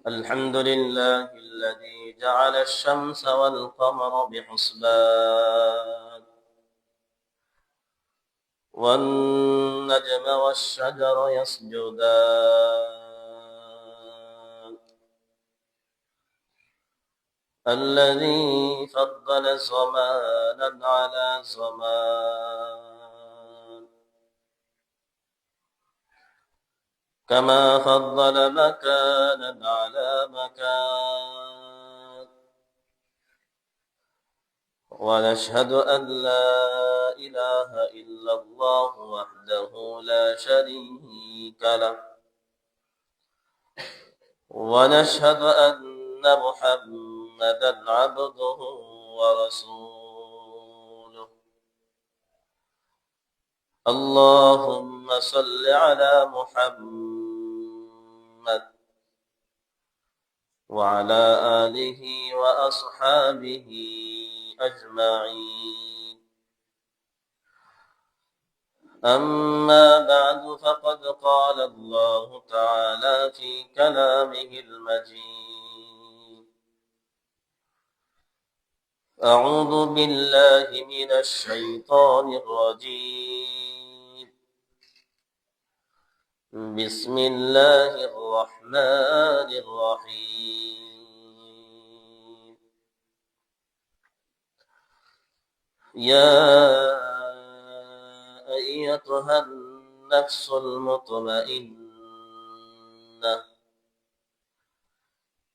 الحمد لله الذي جعل الشمس والقمر بحسبان والنجم والشجر يسجدان الذي فضل زمانا على زمان كما فضل مكانا على مكان ونشهد أن لا إله إلا الله وحده لا شريك له ونشهد أن محمدا عبده ورسوله اللهم صل على محمد وعلى آله وأصحابه أجمعين أما بعد فقد قال الله تعالى في كلامه المجيد أعوذ بالله من الشيطان الرجيم بسم الله الرحمن الرحيم يا أيتها النفس المطمئنة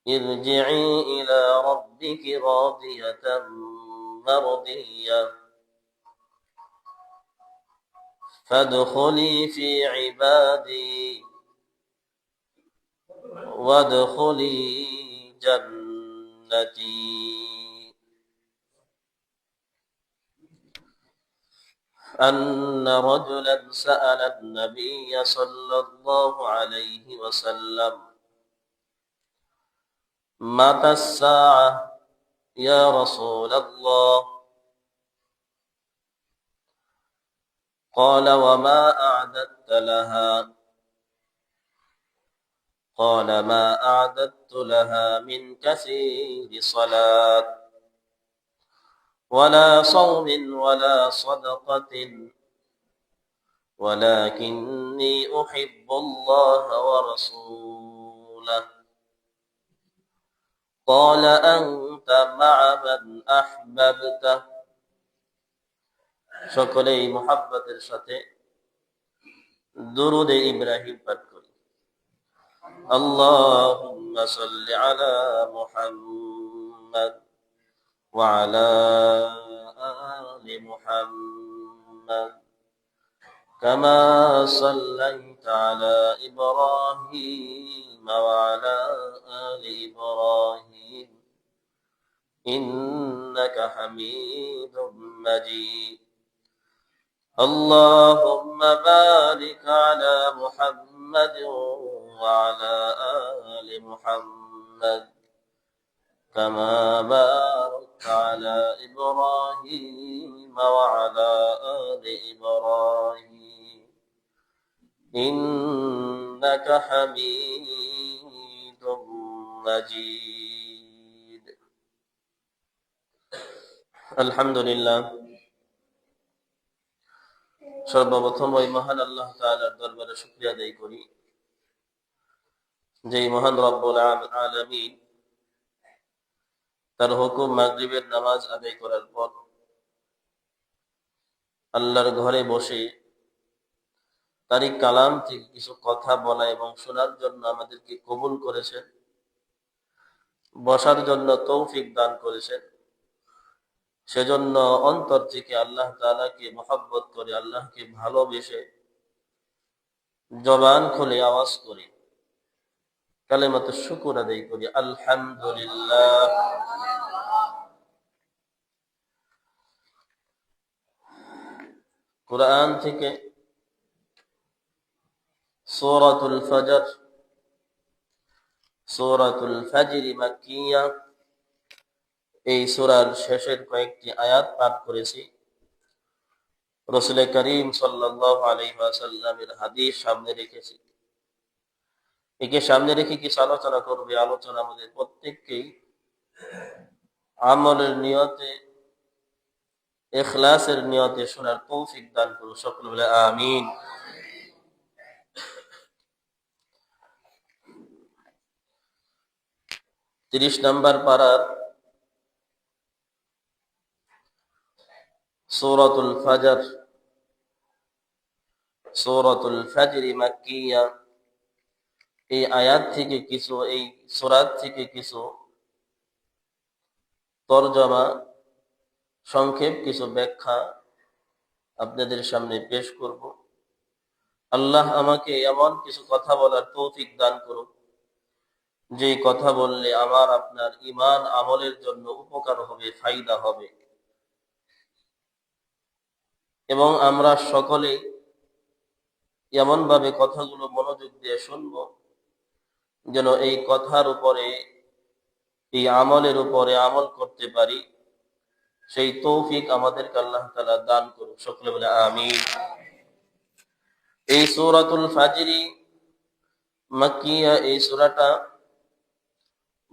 ارجعي إلى ربك راضية مرضية فادخلي في عبادي وادخلي جنتي أن رجلا سأل النبي صلى الله عليه وسلم متى الساعة يا رسول الله قال وما أعددت لها قال ما أعددت لها من كثير صلاة ولا صوم ولا صدقة ولكني أحب الله ورسوله قال أنت مع من أحببته সকলেই মুহাব্বতের সাথে দুরূদে ইব্রাহিম পাঠ করি আল্লাহুম্মা সাল্লি আলা মুহাম্মাদ ওয়া আলা আলি মুহাম্মাদ কামা সাল্লাইতা আলা ইব্রাহিম ওয়া আলা আলি ইব্রাহিম ইন্নাকা হামিদুম মাজিদ اللهم بارك على محمد وعلى آل محمد كما باركت على إبراهيم وعلى آل إبراهيم إنك حميد مجيد الحمد لله সর্বপ্রথম ওই মহান আল্লাহ তাআলার দরবারে শুকরিয়া আদায় করি যে মহান রব্বুল আলামিন তার হুকুম মাগরিবের নামাজ আদায় করার পর আল্লাহর ঘরে বসে তারই কালাম থেকে কিছু কথা বলা এবং শোনার জন্য আমাদেরকে কবুল করেছেন, বসার জন্য তৌফিক দান করেছেন। সেজন্য অন্তর থেকে আল্লাহ তাআলাকে মহব্বত করে, আল্লাহকে ভালোবেসে জবান খুলে আওয়াজ করে কালেমাতুশ শুকর আদায় করি আলহামদুলিল্লাহ। কুরআন থেকে সূরাতুল ফজর, সূরাতুল ফজর মাক্কিয়া, এই সূরার শেষের কয়েকটি আয়াত পাঠ করেছি। রাসূল করিম সাল্লাল্লাহু আলাইহি ওয়াসাল্লামের হাদিস সামনে রেখেছি। একে সামনে রেখে কিছু আলোচনা করবে। আলোচনা আমাদের প্রত্যেককেই আমলের নিয়তে, ইখলাসের নিয়তে শোনার তৌফিক দান করুন। সকলে বলে আমিন। 30 নম্বর পারার সূরাতুল ফাজর, সূরাতুল ফাজর মাক্কিয়া। এই আয়াত থেকে কিছু, এই সূরা থেকে কিছু তরজমা, সংক্ষেপ কিছু ব্যাখ্যা আপনাদের সামনে পেশ করব। আল্লাহ আমাকে এমন কিছু কথা বলার তৌফিক দান করুন, যে কথা বললে আমার আপনার ঈমান আমলের জন্য উপকার হবে, ফায়দা হবে, এবং আমরা সকলে এমন ভাবে কথাগুলো মনোযোগ দিয়ে শুনব যেন এই কথার উপরে, এই আমলের উপরে আমল করতে পারি। সেই তৌফিক আমাদেরকে আল্লাহ তাআলা দান করুন। সকলে বলে আমিন। এই সূরাতুল ফাজর মাক্কিয়া, এই সূরাটা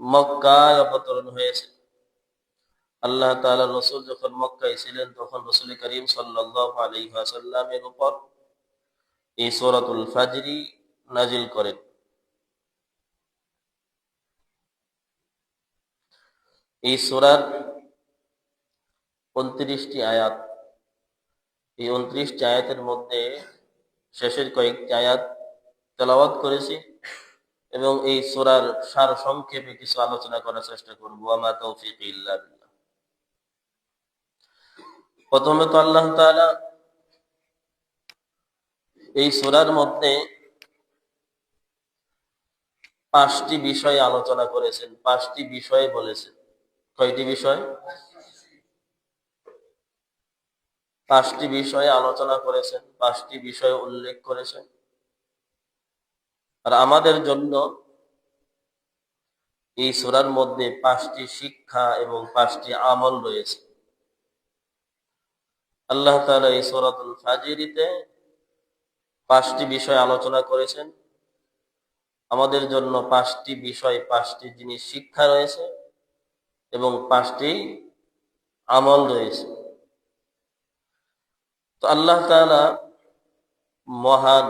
মক্কায় অবতরণ হয়েছে। আল্লাহ তাআলা রাসূল যখন মক্কায় ছিলেন তখন রাসূল করিম সাল্লাল্লাহু আলাইহি ওয়াসাল্লামের উপর এই সূরাতুল ফাজর নাজিল করেন। এই সূরার 29টি আয়াত। এই 29টি আয়াতের মধ্যে শেষের কয়েকটি আয়াত তেলাওয়াত করেছি এবং এই সূরার সার সংক্ষেপে কিছু আলোচনা করার চেষ্টা করব। ওয়া মা তাওফীকি ইল্লা বিল্লাহ। প্রথমে তো আল্লাহ তাআলা এই সূরার মধ্যে 5টি বিষয় আলোচনা করেছেন, 5টি বিষয় বলেছেন। কয়টি বিষয়? 5টি বিষয়ে আলোচনা করেছেন, 5টি বিষয় উল্লেখ করেছেন। আর আমাদের জন্য এই সূরার মধ্যে 5টি শিক্ষা এবং 5টি আমল রয়েছে। আল্লাহ তাআলা এই সূরাতুল ফাজরিতে 5টি বিষয় আলোচনা করেছেন। আমাদের জন্য 5টি বিষয়, 5টি জিনিস শিক্ষা রয়েছে এবং 5টি আমল রয়েছে। তো আল্লাহ তাআলা মহান,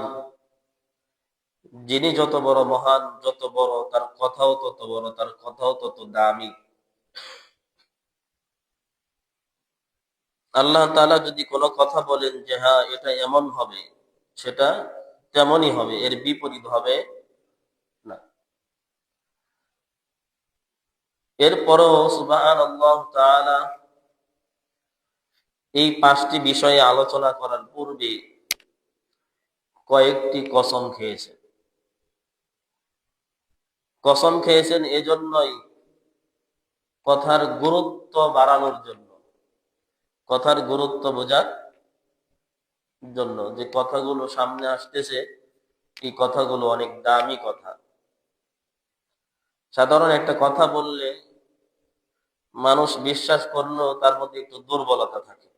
যিনি যত বড় মহান, যত বড় তার কথাও তত বড়, তার কথাও তত দামি। আল্লাহ তাআলা যদি কোনো কথা বলেন যে হ্যাঁ এটা এমন হবে, সেটা তেমনই হবে, এর বিপরীত হবে না। এরপরও সুবহানাল্লাহ তাআলা এই 5টি বিষয়ে আলোচনা করার পূর্বে কয়েকটি কসম খেয়েছেন। কসম খেয়েছেন এজন্যই, কথার গুরুত্ব বাড়ানোর জন্য, কথার গুরুত্ব বোঝার জন্য, যে কথাগুলো সামনে আসতেছে এই কথাগুলো অনেক দামি কথা। সাধারণ একটা কথা বললে মানুষ বিশ্বাস করলেও তার মধ্যে একটু দুর্বলতা থাকে।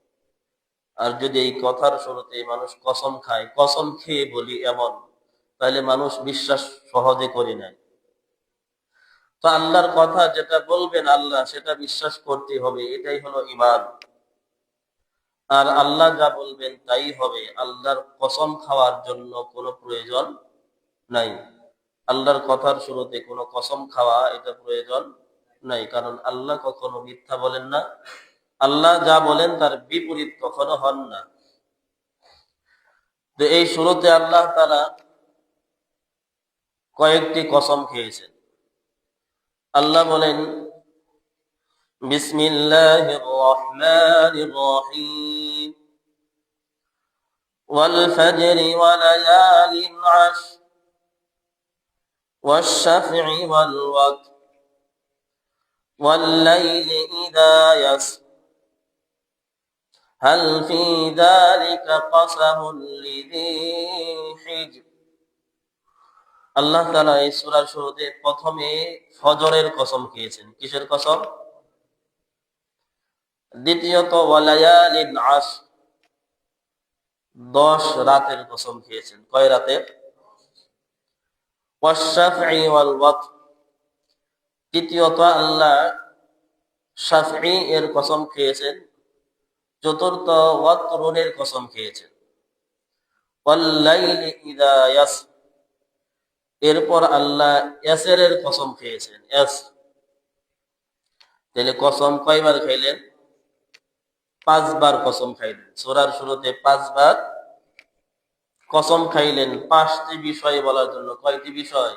আর যদি এই কথার শুরুতে মানুষ কসম খায়, কসম খেয়ে বলি এমন, তাহলে মানুষ বিশ্বাস সহজে করে নেয়। তো আল্লাহর কথা যেটা বলবেন আল্লাহ, সেটা বিশ্বাস করতে হবে, এটাই হলো ঈমান। আর আল্লাহ যা বলবেন তাই হবে। আল্লাহর কসম খাওয়ার জন্য কোনো প্রয়োজন নাই। আল্লাহর কথার শুরুতে কোনো কসম খাওয়া, এটা প্রয়োজন নাই, কারণ আল্লাহ কখনো মিথ্যা বলেন না। আল্লাহ যা বলেন তার বিপরীত কখনো হন না। তো এই শুরুতে আল্লাহ তাআলা কয়েকটি কসম খেয়েছেন। আল্লাহ বলেন বিসমিল্লাহির রহমানির রহিম ওয়াল ফাজরি ওয়া লায়ালিন আশর ওয়াশ শাফঈ ওয়াল ওয়াতর ওয়াল লাইলি ইযা ইয়াসর হাল ফি যালিকা কাসামুন লিযী হিজর। আল্লাহ তাআলা এই সূরার শুরুতে প্রথমে ফজরের কসম খেয়েছেন। কিসের কসম? দ্বিতীয়ত ওয়ালায়ালিন আশর, 10 রাতের কসম খেয়েছেন। কয় রাতের? ওয়াশ-শাফঈ ওয়াল ওয়াতর। তৃতীয়ত আল্লাহ শাফঈ এর কসম খেয়েছেন। চতুর্থ ওয়াতরুনের কসম খেয়েছেন। ওয়াল লাইলি ইযা ইয়াসর। এরপর আল্লাহ ইয়াসেরের কসম খেয়েছেন। তাহলে কসম কয়বার খাইলেন? 5 বার কসম খাইলেন। সূরার শুরুতে 5 বার কসম খাইলেন 5টি বিষয় বলার জন্য। কয়টি বিষয়?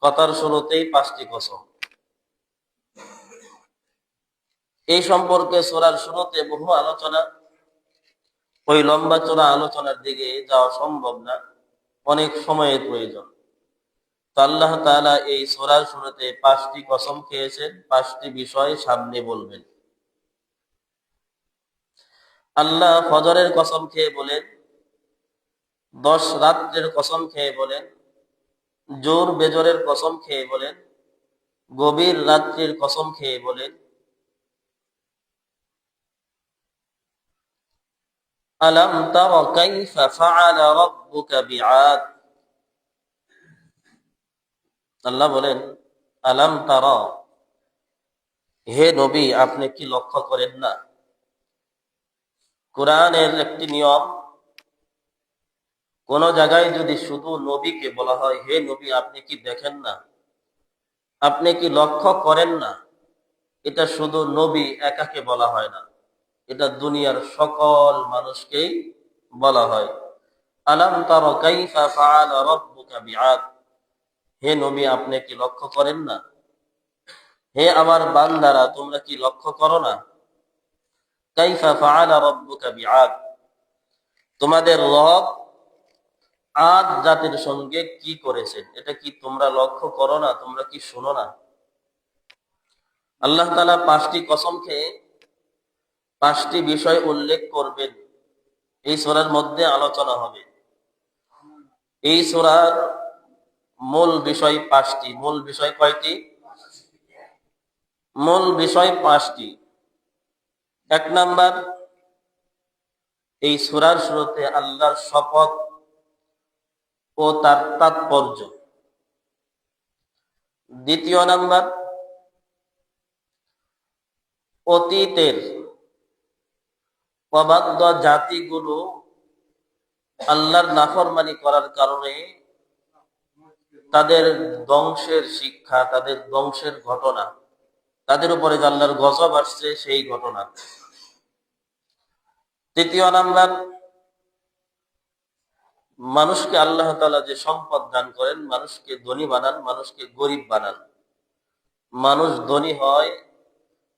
কথার শুরুতেই 5টি কসম। এই সম্পর্কে সূরার শুরুতে বহু আলোচনা, ওই লম্বা চড়া আলোচনার দিকে যাওয়া সম্ভব না, অনেক সময়ের প্রয়োজন। তো আল্লাহ তাআলা এই সূরার শুরুতে 5টি কসম খেয়েছেন, 5টি বিষয় সামনে বলবেন। আল্লাহ ফজরের কসম খেয়ে বলেন, 10 রাত্রের কসম খেয়ে বলেন, জোর বেজরের কসম খেয়ে বলেন, গভীর রাত্রির কসম খেয়ে বলেন, আলাম তারা কাইফা ফাআলা রাব্বুকা বিআদ। আল্লাহ বলেন, আলাম তারা, হে নবী আপনি কি লক্ষ্য করেন না? কোরআনের একটি নিয়ম, কোন জায়গায় যদি শুধু নবীকে বলা হয় হে নবী আপনি কি দেখেন না, আপনি কি লক্ষ্য করেন না, এটা শুধু নবী একাকে বলা হয় না, এটা দুনিয়ার সকল মানুষকেই বলা হয়। আলাম তারা কাইফা ফাআলা রাব্বুকা বিআদ। হে নবী আপনি কি লক্ষ্য করেন না? হে আমার বান্দারা তোমরা কি লক্ষ্য করো না? কাইফা ফাআলা রাব্বুকা বিআদ, তোমাদের রব আদ জাতির সঙ্গে কি করেছেন এটা কি তোমরা লক্ষ্য করো না? তোমরা কি শোনো না? আল্লাহ তাআলা 5টি কসম খেয়ে 5টি বিষয় উল্লেখ করবেন। এই সূরার মধ্যে আলোচনা হবে। এই সূরার মূল বিষয় 5টি। মূল বিষয় কয়টি? মূল বিষয় 5টি। 1 নাম্বার, এই সূরার শুরুতে আল্লাহর শপথ ও তার তাৎপর্য। 2 নাম্বার, অতীতের অবাধ্য জাতিগুলো আল্লাহর নাফরমানি করার কারণে তাদের ধ্বংসের শিক্ষা, তাদের ধ্বংসের ঘটনা, তাদের উপরে যে আল্লাহর গজব আসছে সেই ঘটনা। 3 নাম্বার, মানুষকে আল্লাহ তাআলা যে সম্পদ দান করেন, মানুষকে ধনী বানান, মানুষকে গরিব বানান। মানুষ ধনী হয়,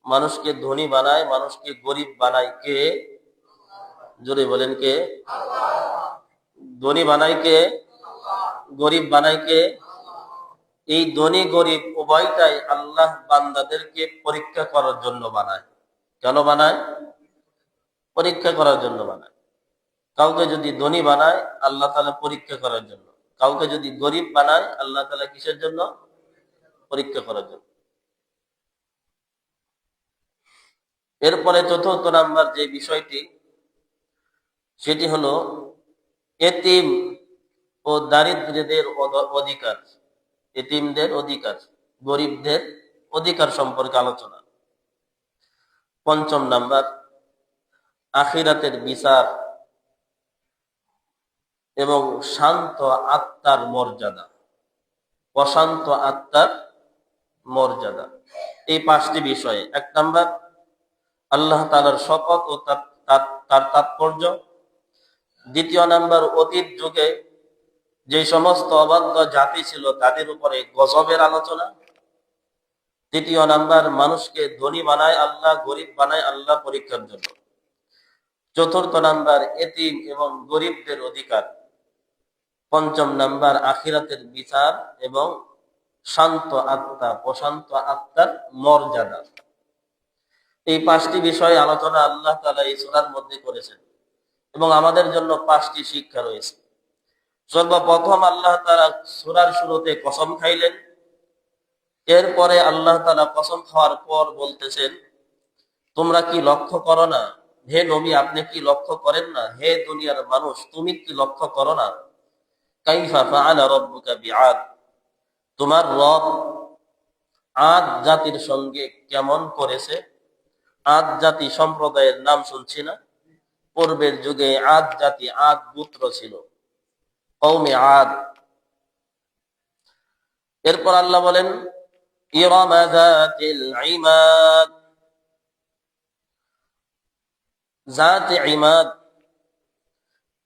মানুষকে ধনী বানায়, মানুষকে গরিব বানায় কে? জোরে বলেন কে? ধনী বানায় কে? গরিব বানায় কে? এই ধনী গরিব উভয়টাই আল্লাহ বান্দাদেরকে পরীক্ষা করার জন্য বানায়। কেন বানায়? পরীক্ষা করার জন্য বানায়। কাউকে যদি ধনী বানায় আল্লাহ তাআলা পরীক্ষা করার জন্য, কাউকে যদি গরিব বানায় আল্লাহ তাআলা কিসের জন্য? পরীক্ষা করার জন্য। এরপরে 4র্থ নাম্বার যে বিষয়টি, সেটি হলো এতিম ও দারিদ্রদের অধিকার, এতিমদের অধিকার, গরিবদের অধিকার সম্পর্কে আলোচনা। 5ম নাম্বার, আখিরাতের বিচার এবং শান্ত আত্মার মর্যাদা, অশান্ত আত্মার মর্যাদা। এই 5টি বিষয়ে 1 নাম্বার আল্লাহ তাআলার শপথ ও তার তাৎপর্য। 2 নাম্বার অতীত যুগে যে সমস্ত অবাধ্য জাতি ছিল তাদের উপরে গজবের আলোচনা। 3 নাম্বার মানুষকে ধনী বানায় আল্লাহ, গরিব বানায় আল্লাহ পরীক্ষার জন্য। 4র্থ নাম্বার এতিম এবং গরিবদের অধিকার। 5ম নাম্বার আখিরাতের বিচার এবং শান্ত আত্মা, প্রশান্ত আত্মার মর্যাদা। এই 5টি বিষয়ে আলোচনা আল্লাহ তাআলা এই সূরার মধ্যে করেছেন এবং আমাদের জন্য 5টি শিক্ষা রয়েছে। সর্বপ্রথম আল্লাহ তাআলা সূরার শুরুতে কসম খাইলেন। এরপরে আল্লাহ তাআলা কসম খাওয়ার পর বলতেছেন, তোমরা কি লক্ষ্য করো না? হে নবী আপনি কি লক্ষ্য করেন না? হে দুনিয়ার মানুষ তুমি কি লক্ষ্য করো না? কাইফা ফাআলা রাব্বুকা বিআদ, তোমার রব আদ জাতির সঙ্গে কেমন করেছে। আদ জাতি সম্প্রদায়ের নাম শুনছি না? পূর্বের যুগে আদ জাতি, আদ গোত্র ছিল, কওমে আদ। এরপর আল্লাহ বলেন ইরামা যাতিল ইমাদ, জাতে ইমাদ,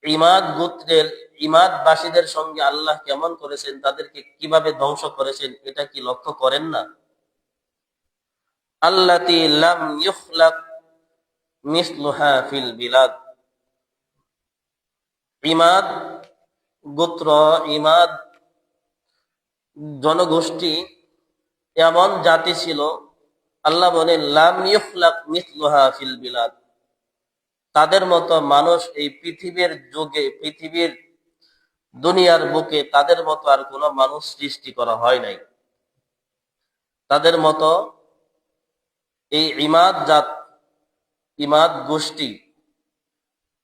ইমাদ গোত্রের ইমাদবাসীদের সঙ্গে আল্লাহ কেমন করেছেন, তাদেরকে কিভাবে ধ্বংস করেছেন, এটা কি লক্ষ্য করেন না? আল্লাতী লাম ইখলাক মিসলুহা ফিল বিলাদ, ইমাদ গোত্র, ইমাদ জনগোষ্ঠী এমন জাতি ছিল, আল্লাহ বলেন লাম ইখলাক মিসলুহা ফিল বিলাদ, তাদের মতো মানুষ এই পৃথিবীর যুগে, পৃথিবীর দুনিয়ার বুকে তাদের মতো আর কোন মানুষ সৃষ্টি করা হয় নাই। তাদের মতো এই ইমাদ জাত, ইমাদ গোষ্ঠী,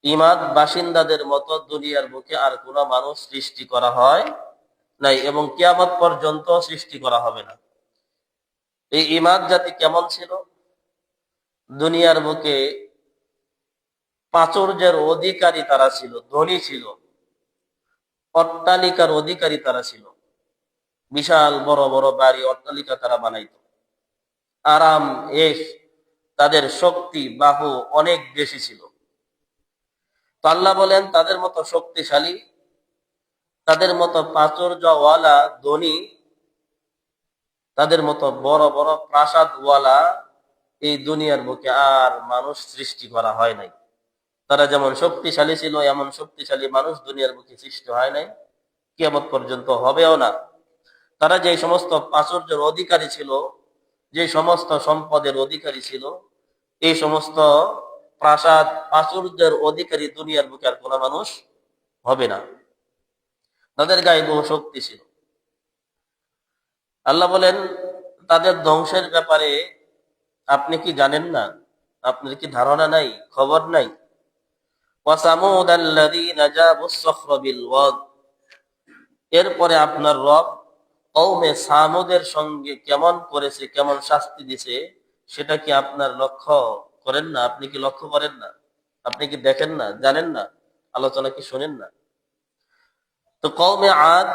ইমাদ বাসিন্দাদের মতো দুনিয়ার বুকে আর কোন মানুষ সৃষ্টি করা হয় নাই এবং কিয়ামত পর্যন্ত সৃষ্টি করা হবে না। এই ইমাদ জাতি কেমন ছিল? দুনিয়ার বুকে প্রাচুর্যের অধিকারী তারা ছিল, ধনী ছিল, অট্টালিকার অধিকারী তারা ছিল, বিশাল বড় বড় বাড়ি অট্টালিকা তারা বানাইত, আরাম এশ, তাদের শক্তি বাহু অনেক বেশি ছিল। তো আল্লাহ বলেন তাদের মতো শক্তিশালী, তাদের মতো প্রাচুর্যওয়ালা ধনী, তাদের মতো বড় বড় প্রাসাদওয়ালা এই দুনিয়ার বুকে আর মানুষ সৃষ্টি করা হয় নাই। তারা যেমন শক্তিশালী ছিল এমন শক্তিশালী মানুষ দুনিয়ার বুকে সৃষ্টি হয় নাই, কিয়ামত পর্যন্ত হবেও না। তারা যে সমস্ত প্রাচুর্যের অধিকারী ছিল, যে সমস্ত সম্পদের অধিকারী ছিল, এই সমস্ত প্রাসাদ প্রাচুর্যের অধিকারী দুনিয়ার বুকে আর কোনো মানুষ হবে না। তাদের গায়ে বহু শক্তি ছিল। আল্লাহ বলেন তাদের ধ্বংসের ব্যাপারে আপনি কি জানেন না? আপনার কি ধারণা নাই, খবর নাই? ওয়াসামুদ আল্লাযীনা জাবুস সখরা বিল ওয়াদ, এরপরে আপনার রব কওমে সামুদের সঙ্গে কেমন করেছে, কেমন শাস্তি দিছে, সেটা কি আপনার লক্ষ্য করেন না? আপনি কি লক্ষ্য করেন না? আপনি কি দেখেন না, জানেন না, আলোচনা কি শোনেন না? তো কওমে আদ,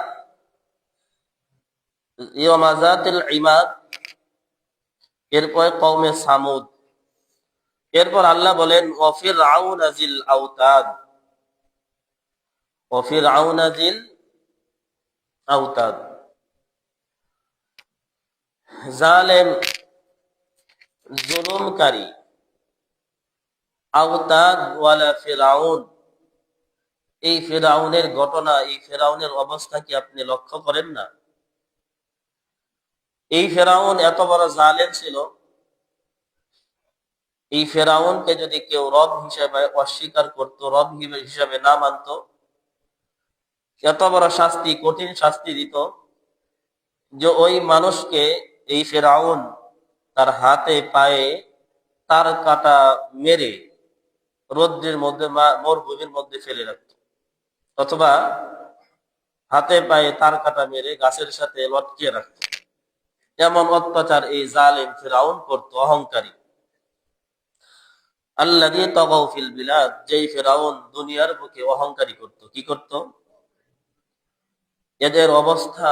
ইরামা যাতিল ইমাদ, এরপর কওমে সামুদ, এরপর আল্লাহ বলেন ওয়া ফিরআউনা যিল আওতাদ, ওয়া ফিরআউনা যিল আওতাদ, জালেম, জুলুমকারী, আওতাদ ওয়ালা ফিরআউন, এই ফিরআউনের ঘটনা, এই ফিরআউনের অবস্থা কি আপনি লক্ষ্য করেন না? এই ফিরআউন এত বড় জালেম ছিল, এই ফিরআউনকে যদি কেউ রব হিসেবে অস্বীকার করত, রব হিসেবে না মানত, এত বড় শাস্তি, কঠিন শাস্তি দিত যে ওই মানুষকে এই ফিরআউন তার হাতে পায়ে তার কাটা মেরে রৌদ্রের মধ্যে, মরুভূমির মধ্যে ফেলে রাখত, অথবা হাতে পায়ে তার কাটা মেরে গাছের সাথে লটকিয়ে রাখত। এমন অত্যাচার এই জালেম ফিরআউন করত, অহংকারী। আল্লাযী তাগাউ ফিল বিলাদ, যেই ফিরআউন দুনিয়ার বুকে অহংকারী করত। কি করত? এদের অবস্থা,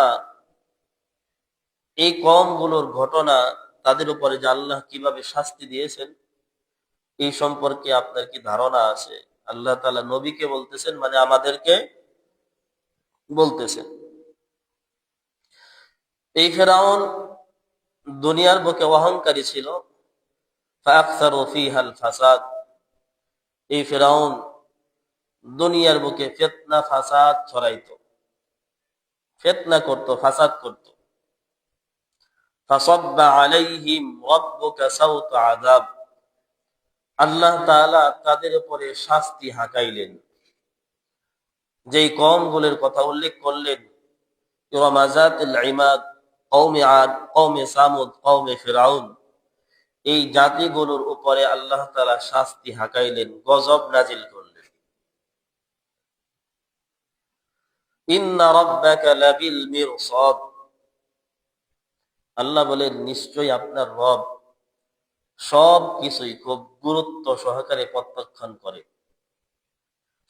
এই কওমগুলোর ঘটনা, তাদের উপরে যে আল্লাহ কিভাবে শাস্তি দিয়েছেন, এই সম্পর্কে আপনার কি ধারণা আছে? আল্লাহ তাআলা নবীকে বলতেছেন, মানে আমাদেরকে বলতেছেন। এই ফিরআউন দুনিয়ার বুকে অহংকারী ছিল, ফাআকসারু ফীহাল ফাসাদ, এই ফিরআউন দুনিয়ার বুকে ফিতনা ফাসাদ ছড়াইতো, ফিতনা করত, ফাসাদ করত। ফাসাব্বা আলাইহিম রাব্বুকা সাওতা আযাব, আল্লাহ তাআলা তাদের উপরে শাস্তি হাঁকাইলেন। যেই কওমগুলোর কথা উল্লেখ করলেন, ইরামা যাতিল ইমাদ, কওমে আদ, কওমে সামুদ, কওমে ফিরআউন, এই জাতিগুলোর উপরে আল্লাহ তাআলা শাস্তি হাঁকাইলেন, গজব নাজিল করলেন। ইন্না রাব্বাকা লাবিল মিরসাদ, আল্লাহ বলেন নিশ্চয়ই আপনার রব সব কিছুই খুব গুরুত্ব সহকারে প্রত্যক্ষণ করে,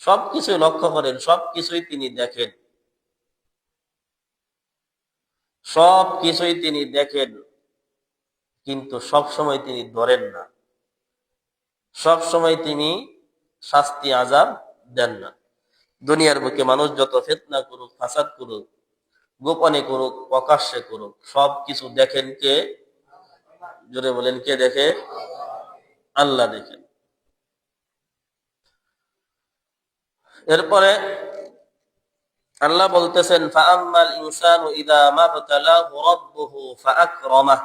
সবকিছুই লক্ষ্য করেন, সবকিছুই তিনি দেখেন, সবকিছুই তিনি দেখেন, কিন্তু সব সময় তিনি ধরেন না, সব সময় তিনি শাস্তি আযাব দেন না। দুনিয়ার বুকে মানুষ যত ফিতনা করুক, ফাসাদ করুক, গোপনে করুক, প্রকাশ্যে করুক, সবকিছু দেখেন কে? জোরে বলেন, কে দেখে? আল্লাহ দেখেন। এরপরে আল্লাহ বলতেছেন, ফাআম্মাল ইনসানু ইযা মাবতালাহু রাব্বুহু ফাআকরামাহ।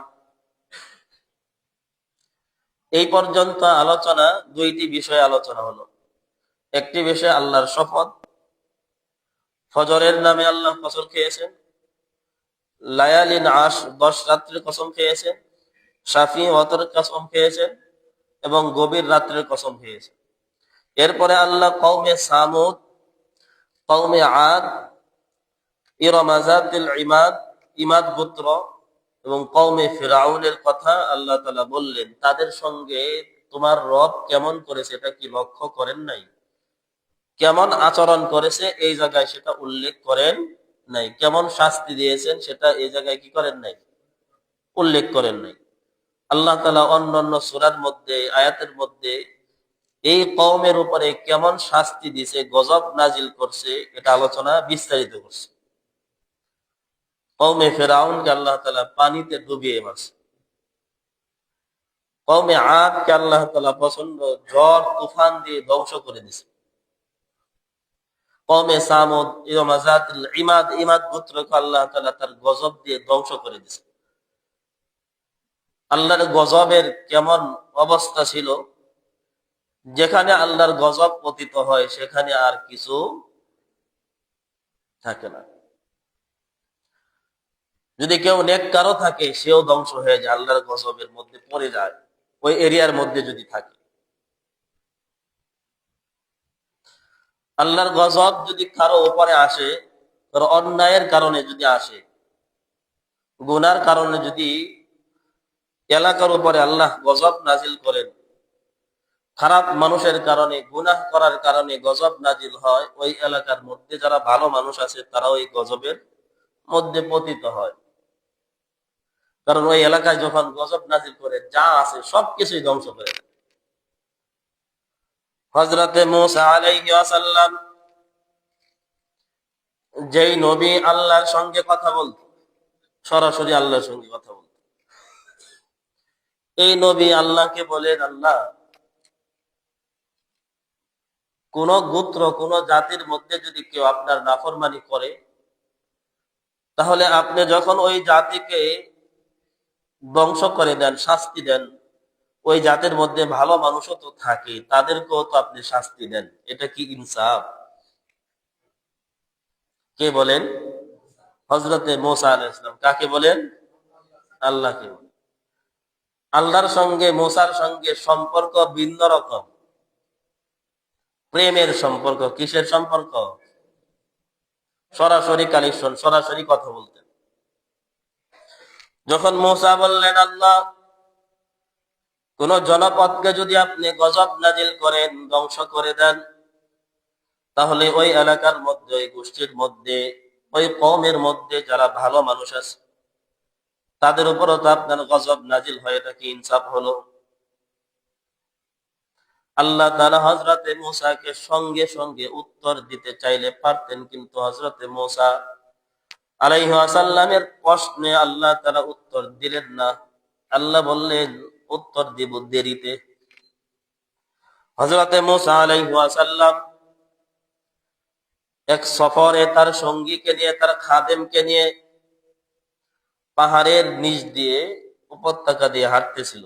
এই পর্যন্ত আলোচনা দুইটি বিষয়ে আলোচনা হলো। একটি বিষয় আল্লাহর শপথ, ফজরের নামে আল্লাহ কসম খেয়েছেন, লায়ালিন আশ 10 রাত্রির কসম খেয়েছেন, শাফি ওয়াতর কসম খেয়েছেন, এবং গভীর রাত্রের কসম খেয়েছেন। এরপরে আল্লাহ কওমে সামুদ, কওমে আদ, ইরমাযাতিল ইমাদ, ইমাদ গোত্র এবং কওমে ফিরাউনের কথা আল্লাহ তাআলা বললেন। তাদের সঙ্গে তোমার রব কেমন করেছে এটা কি লক্ষ্য করেন নাই? কেমন আচরণ করেছে এই জায়গায় সেটা উল্লেখ করেন নাই। কেমন শাস্তি দিয়েছেন সেটা এই জায়গায় কি করেন নাই? উল্লেখ করেন নাই। আল্লাহ তাআলা অন্যান্য সূরার মধ্যে, আয়াতের মধ্যে এই কওমের উপরে কেমন শাস্তি দিয়েছে, গজব নাজিল করছে, এটা আলোচনা বিস্তারিত করছে। কওমে ফিরাউনকে আল্লাহ তাআলা পানিতে ডুবিয়ে মারছে। কওমে আদকে আল্লাহ তাআলা প্রচন্ড ঝড় তুফান দিয়ে ধ্বংস করে দিয়েছে। কওমে সামুদ, ইরমাযাতিল ইমাদ, ইমাদ গোত্রকে আল্লাহ তাআলা তার গজব দিয়ে ধ্বংস করে দিয়েছে। আল্লাহর গজবের কেমন অবস্থা ছিল, যেখানে আল্লাহর গজব পতিত হয় সেখানে আর কিছু থাকে না। যদি কেউ নেককারও থাকে সেও ধ্বংস হয়ে যায়, আল্লাহর গজবের মধ্যে পড়ে যায়, ওই এরিয়ার মধ্যে যদি থাকে। আল্লাহর গজব যদি কারো উপরে আসে, কারো অন্যায়ের কারণে যদি আসে, গুনার কারণে যদি এলাকার উপরে আল্লাহ গজব নাজিল করেন, খারাপ মানুষের কারণে, গুনাহ করার কারণে গজব নাজিল হয়, ওই এলাকার মধ্যে যারা ভালো মানুষ আছে তারা ওই গজবের মধ্যে পতিত হয়। কারণ ওই এলাকায় যখন গজব নাজিল করে যা আছে সবকিছুই ধ্বংস করে দেয়। হযরতে মূসা আলাইহিস সালাম যেই নবী আল্লাহর সঙ্গে কথা বলত, সরাসরি আল্লাহর সঙ্গে কথা বলত, এই নবী আল্লাহকে বলেন, আল্লাহ, কোন গোত্র, কোন জাতির মধ্যে যদি কেউ আপনার নাফরমানি করে, তাহলে আপনি যখন ওই জাতিকে ধ্বংস করে দেন, শাস্তি দেন, ওই জাতির মধ্যে ভালো মানুষও তো থাকে, তাদেরকেও তো আপনি শাস্তি দেন। এটা কি ইনসাফ? কে বলেন? হযরতে মূসা আলাইহিস সালাম। কাকে বলেন? আল্লাহকে বলেন। আল্লাহর সঙ্গে মূসার সঙ্গে সম্পর্ক ভিন্ন রকম, প্রেমের সম্পর্ক। কিসের সম্পর্ক? সরাসরি কানেকশন, সরাসরি কথা বলতেন। যখন মূসা বললেন, আল্লাহ, কোন জনপদকে যদি আপনি গজব নাজিল করেন, ধ্বংস করে দেন, তাহলে ওই এলাকার মধ্যে, ওই গোষ্ঠীর মধ্যে, ওই কওমের মধ্যে যারা ভালো মানুষ আছে তাদের উপরও তো আপনার গজব নাজিল হয়। এটা কি ইনসাফ হলো? আল্লাহ তাআলা হযরতে মূসাকে সঙ্গে সঙ্গে উত্তর দিতে চাইলে পারতেন, কিন্তু হযরতে মূসা আলাইহিস সালামের প্রশ্নে আল্লাহ তাআলা উত্তর দিলেন না। আল্লাহ বললেন, উত্তর দিব দেরিতে। হযরতে মূসা আলাইহিস সালাম এক সফরে তার সঙ্গীকে নিয়ে, তার খাদেমকে নিয়ে পাহাড়ের নিচ দিয়ে, উপত্যকা দিয়ে হাঁটতেছিল।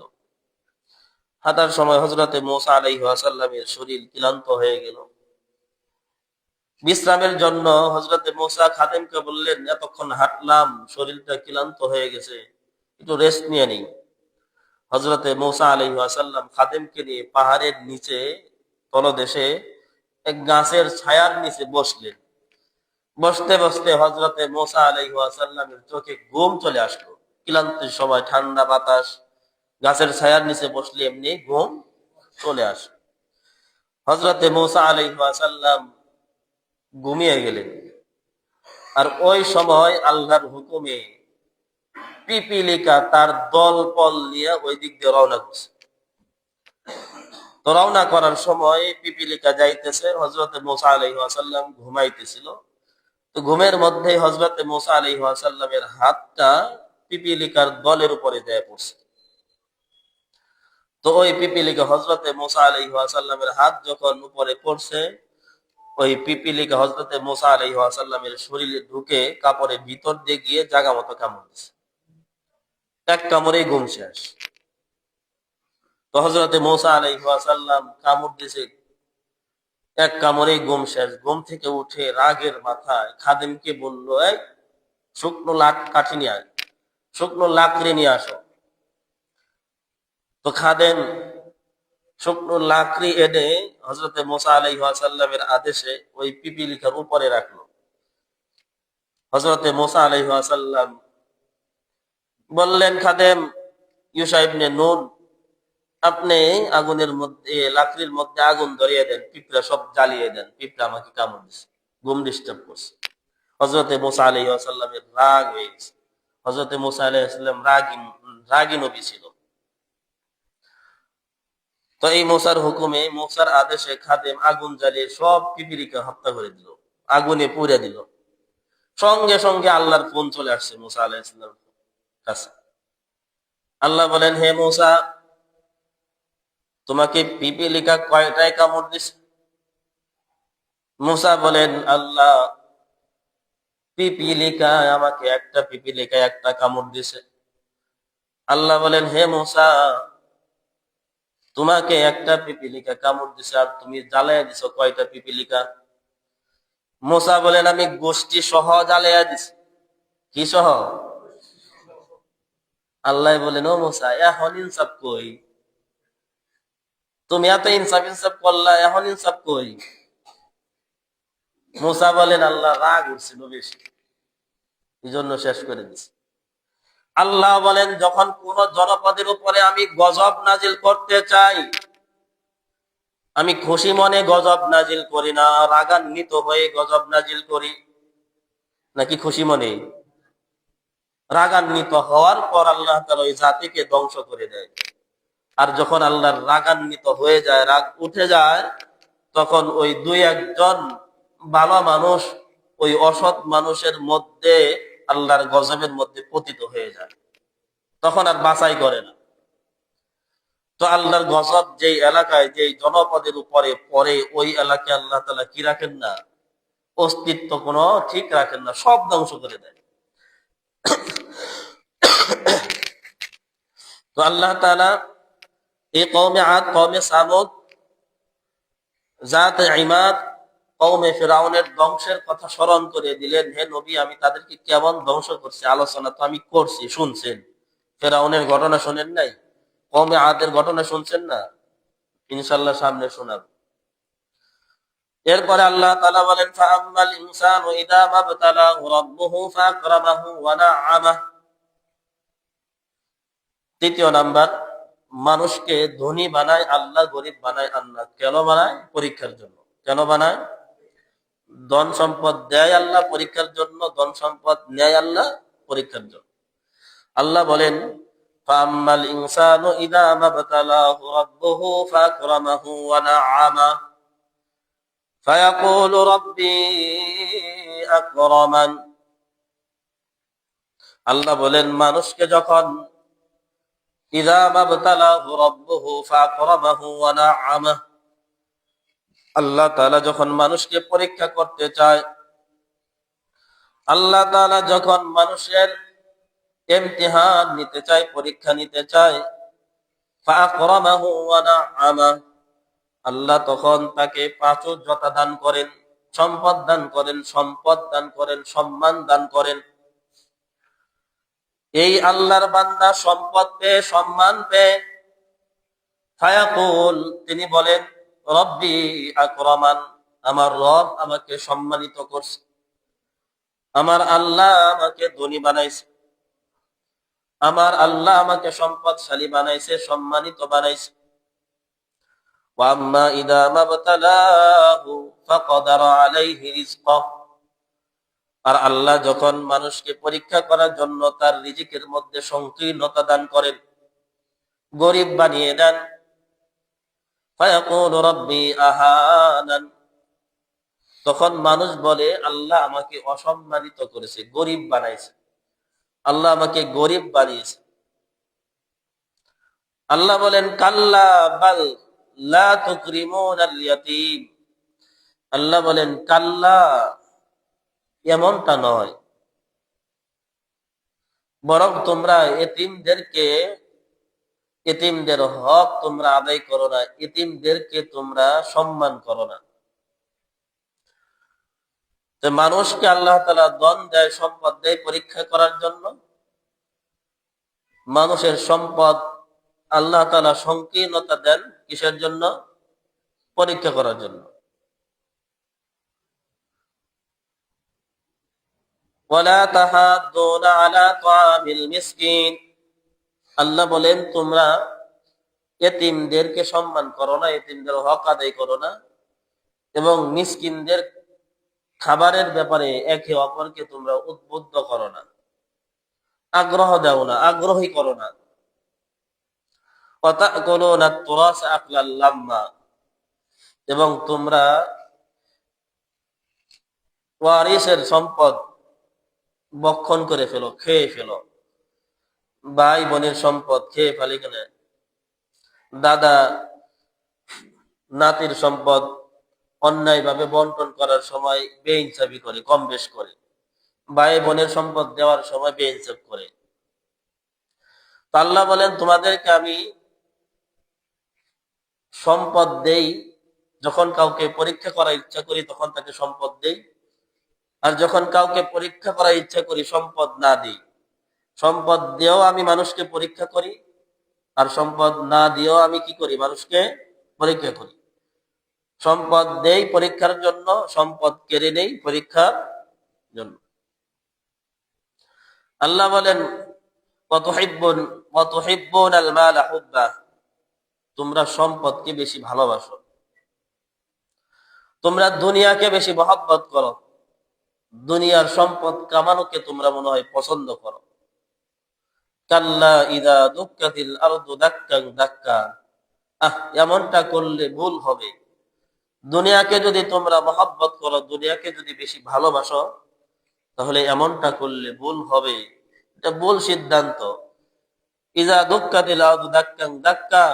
হাঁটার সময় হযরতে মূসা আলাইহিস সালামের শরীর ক্লান্ত হয়ে গেল। বিশ্রামের জন্য হযরতে মূসা খাদেমকে বললেন, এতক্ষণ হাঁটলাম, শরীরটা ক্লান্ত হয়ে গেছে, একটু রেস্ট নিয়ে নিই। হযরতে মূসা আলাইহিস সালাম খাদেমকে নিয়ে পাহাড়ের নিচে, তলদেশে এক গাছের ছায়ার নিচে বসলেন। বসতে বসতে হযরতে মুসা আলাইহিস সালামের চোখে ঘুম চলে আসলো। ক্লান্তির সময় ঠান্ডা বাতাস, গাছের ছায়ার নিচে বসলে এমনি ঘুম চলে আসে। হযরতে মুসা আলাইহিস সালাম ঘুমিয়ে গেলেন। আর ওই সময় আল্লাহর হুকুমে পিপিলিকা তার দলপল নিয়ে ওই দিক দিয়ে রওনা করছে। তো রওনা করার সময় পিপিলিকা যাইতেছে, হযরতে মুসা আলাইহিস সালাম ঘুমাইতেছিল। তো ঘুমের মধ্যে হযরতে মুসা আলাইহিস সালামের হাতটা পিপিলিকার দলের উপরে দেয়া পড়ছে। তো ওই পিপিলিকা হযরতে মুসা আলাইহিস সালামের হাত যখন উপরে পড়ছে, ওই পিপিলিকা হযরতে মুসা আলাইহিস সালামের শরীরে ঢুকে কাপড়ের ভিতর দিয়ে গিয়ে জায়গা মতো কামড় দিছে। এক কামড়েই ঘুম শেষ। তো হযরতে মুসা আলাইহিস সালাম কামড় দিছে, এক কামড়েই ঘুম শেষ। ঘুম থেকে উঠে রাগের মাথায় খাদেমকে বলল, এই শুকনো কাঠি নিয়ে আয়, শুকনো লাকড়ি নিয়ে আসো। তো খাদেম শুকনো লাকড়ি এনে হযরতে মুসা আলাইহিস সালামের আদেশে ওই পিপিলিকার উপরে রাখলো। হযরতে মুসা আলাইহিস সালাম বললেন, খাদেম ইউশা ইবনে নুন, আপনি আগুনের মধ্যে লাকড়ির মধ্যে আগুন ধরিয়ে দেন, পিঁপড়া সব জ্বালিয়ে দেন, পিঁপড়া আমাকে কামড় দিচ্ছে, ঘুম ডিস্টার্ব করছে। হযরতে মুসা আলাইহিস সালামের রাগ হয়ে গেছে। হযরতে মুসা আলাইহিস সালাম রাগী নবী ছিল। তো এই মুসার হুকুমে, মুসার আদেশে খাদেম আগুন জ্বালিয়ে সব পিপিলিকা হত্যা করে দিল, আগুনে পুড়ে দিল। সঙ্গে সঙ্গে আল্লাহর ফোন চলে আসছে মুসা আলাইহিস সালামের কাছে। আল্লাহ বলেন, হে মুসা, তোমাকে পিপিলিকা কয়টায় কামড় দিছে? মুসা বলেন, আল্লাহ, পিপিলিকা আমাকে একটা পিপিলিকা একটা কামড় দিছে। আল্লাহ বলেন, হে মুসা, তোমাকে একটা পিপিলিকা কামড় দিছে আর তুমি জ্বালাইয়া দিছো কয়টা পিপিলিকা? মুসা বলেন, আমি গোষ্ঠী সহ জ্বালাইয়া দিছি। কি সহ? আল্লাহ বলেন, ও মুসা, এখন ইনসাফ কই? তুমি এত ইনসাফ ইনসাফ করলা, এখন ইনসাফ কই? মুসা বলেন, আল্লাহ রাগ উঠছিল বেশি, এই জন্য শেষ করে দিছি। আল্লাহ বলেন, যখন কোন জনপদের উপরে আমি গজব নাজিল করতে চাই, আমি খুশি মনে গজব নাজিল করি না, রাগান্বিত হয়ে গজব নাজিল করি। নাকি খুশি মনে? রাগান্বিত হওয়ার পর আল্লাহ তাআলা ওই জাতিকে ধ্বংস করে দেয়। আর যখন আল্লাহর রাগান্বিত হয়ে যায়, রাগ উঠে যায়, তখন ওই দুই একজন ভালো মানুষ ওই অসৎ মানুষের মধ্যে আল্লাহর গজবের মধ্যে পতিত হয়ে যায়, তখন আর বাছাই করে না। তো আল্লাহর গজব যেই এলাকায়, যেই জনপদের উপরে পড়ে, ওই এলাকায় আল্লাহ তাআলা কি রাখেন না? অস্তিত্ব কোনো ঠিক রাখেন না, সব ধ্বংস করে দেয়। তো আল্লাহ তাআলা এই কওমে আদ, কওমে সামুদ, জাত ইমাদ, কওমে ফিরাউনের ধ্বংসের কথা স্মরণ করে দিলেন। হে নবী, আমি তাদেরকে কেমন ধ্বংস করছি আলোচনা তো আমি করছি, শুনছেন। ফিরাউনের ঘটনা শোনেন নাই? কওমে আদের ঘটনা শুনছেন না? ইনশাআল্লাহ সামনে শোনাব। এরপরে আল্লাহ তাআলা বলেন, ফাআম্মাল ইনসানু ইযা মাবতালাহু রাব্বুহু ফাআকরামাহু ওয়া না'আমাহু। তৃতীয় নাম্বার, মানুষকে ধনী বানায় আল্লাহ, গরিব বানায় আল্লাহ। কেন বানায়? পরীক্ষার জন্য। কেন বানায়? ধন সম্পদ দেয় আল্লাহ পরীক্ষার জন্য, ধন সম্পদ নেয় আল্লাহ পরীক্ষার জন্য। আল্লাহ বলেন, ফাআম্মাল ইনসানু ইযা মাবতালাহু রাব্বুহু ফাআকরামাহু ওয়া না'আমাহু ফায়াকুলু রাব্বি আকরামান। আল্লাহ বলেন, মানুষকে যখন ইযা মাবতালাহু রাব্বুহু ফাআকরামাহু ওয়া না'আমাহু, আল্লাহ তাআলা যখন মানুষকে পরীক্ষা করতে চায়, আল্লাহ তাআলা যখন মানুষের ইমতিহান নিতে চায়, পরীক্ষা নিতে চায়, ফাআকরামাহু ওয়া না'আমাহু, আল্লাহ তখন তাকে প্রাচুর্যতা দান করেন, সম্পদ দান করেন, সম্পদ দান করেন, সম্মান দান করেন। এই আল্লাহর বান্দা সম্পদ পেয়ে, সম্মান পেয়ে, ফায়াকুল, তিনি বলেন, রব্বি আকরামান, আমার রব আমাকে সম্মানিত করছে। আমার আল্লাহ আমাকে ধনী বানাইছে, আমার আল্লাহ আমাকে সম্পদশালী বানাইছে, সম্মানিত বানাইছে। ওয়া আম্মা ইযা মাবতালাহু ফাকদারা আলাইহি রিজকাহ, আর আল্লাহ যখন মানুষকে পরীক্ষা করার জন্য তার রিজিকের মধ্যে সংকীর্ণতা দান করেন, গরিব বানিয়ে দেন, ফায়াকুলু রাব্বি আহানান, তখন মানুষ বলে আল্লাহ আমাকে অসম্মানিত করেছে, গরিব বানাইছে, আল্লাহ আমাকে গরিব বানিয়েছে। আল্লাহ বলেন কাল্লা বাল লা তুকরিমুনাল ইয়াতীম, আল্লাহ বলেন কাল্লা, এমনটা নয়, বরং তোমরা এতিমদের হক তোমরা আদায় করো না, এতিমদেরকে তোমরা সম্মান করো না। তো মানুষকে আল্লাহ তাআলা ধন দেয়, সম্পদ দেয় পরীক্ষা করার জন্য। মানুষের সম্পদ আল্লাহ তাআলা সংকীর্ণতা দেন কিসের জন্য? পরীক্ষা করার জন্য। ওয়ালা তাহাদ্দুনা আলা তাআমিল মিসকিন, আল্লাহ বলেন তোমরা এতিমদেরকে সম্মান করো না, এতিমদের হক আদায় করো না, এবং মিসকিনদের খাবারের ব্যাপারে একে অপরকে তোমরা উদ্বুদ্ধ করো না, আগ্রহ দাও না, আগ্রহী করো না। ওয়াতাকুলুনা তুরাস আকলাল লাম্মা, এবং তোমরা ওয়ারিসের সম্পদ ভক্ষণ করে ফেলো, খেয়ে ফেলো। ভাই বোনের সম্পদ খেয়ে ফেলে কিনা, দাদা নাতির সম্পদ অন্যায় ভাবে বন্টন করার সময় বেইনসাফি করে, কম বেশ করে, ভাই বোনের সম্পদ দেওয়ার সময় বেইনসাফ করে। তো আল্লাহ বলেন তোমাদেরকে আমি সম্পদ দেই, যখন কাউকে পরীক্ষা করার ইচ্ছা করি তখন তাকে সম্পদ দেই, আর যখন কাউকে পরীক্ষা করার ইচ্ছা করি সম্পদ না দিই। সম্পদ দিয়েও আমি মানুষকে পরীক্ষা করি, আর সম্পদ না দিয়েও আমি কি করি? মানুষকে পরীক্ষা করি। সম্পদ দেই পরীক্ষার জন্য, সম্পদ কেড়ে নেই পরীক্ষার জন্য। আল্লাহ বলেন ওয়াতুহিব্বুনাল মালা হুব্বা, তোমরা সম্পদকে বেশি ভালোবাসো, তোমরা দুনিয়াকে বেশি মহব্বত করো, দুনিয়ার সম্পদ কামানোকে তোমরা মনে হয় পছন্দ করো। কাল্লা ইযা দুক্কাতিল আরদু দাক্কান দাক্কা, এমনটা করলে ভুল হবে। দুনিয়াকে যদি তোমরা মহব্বত করো, দুনিয়াকে যদি বেশি ভালোবাসো, তাহলে এমনটা করলে ভুল হবে, এটা ভুল সিদ্ধান্ত। ইযা দুক্কাতিল আরদু দাক্কান দাক্কা,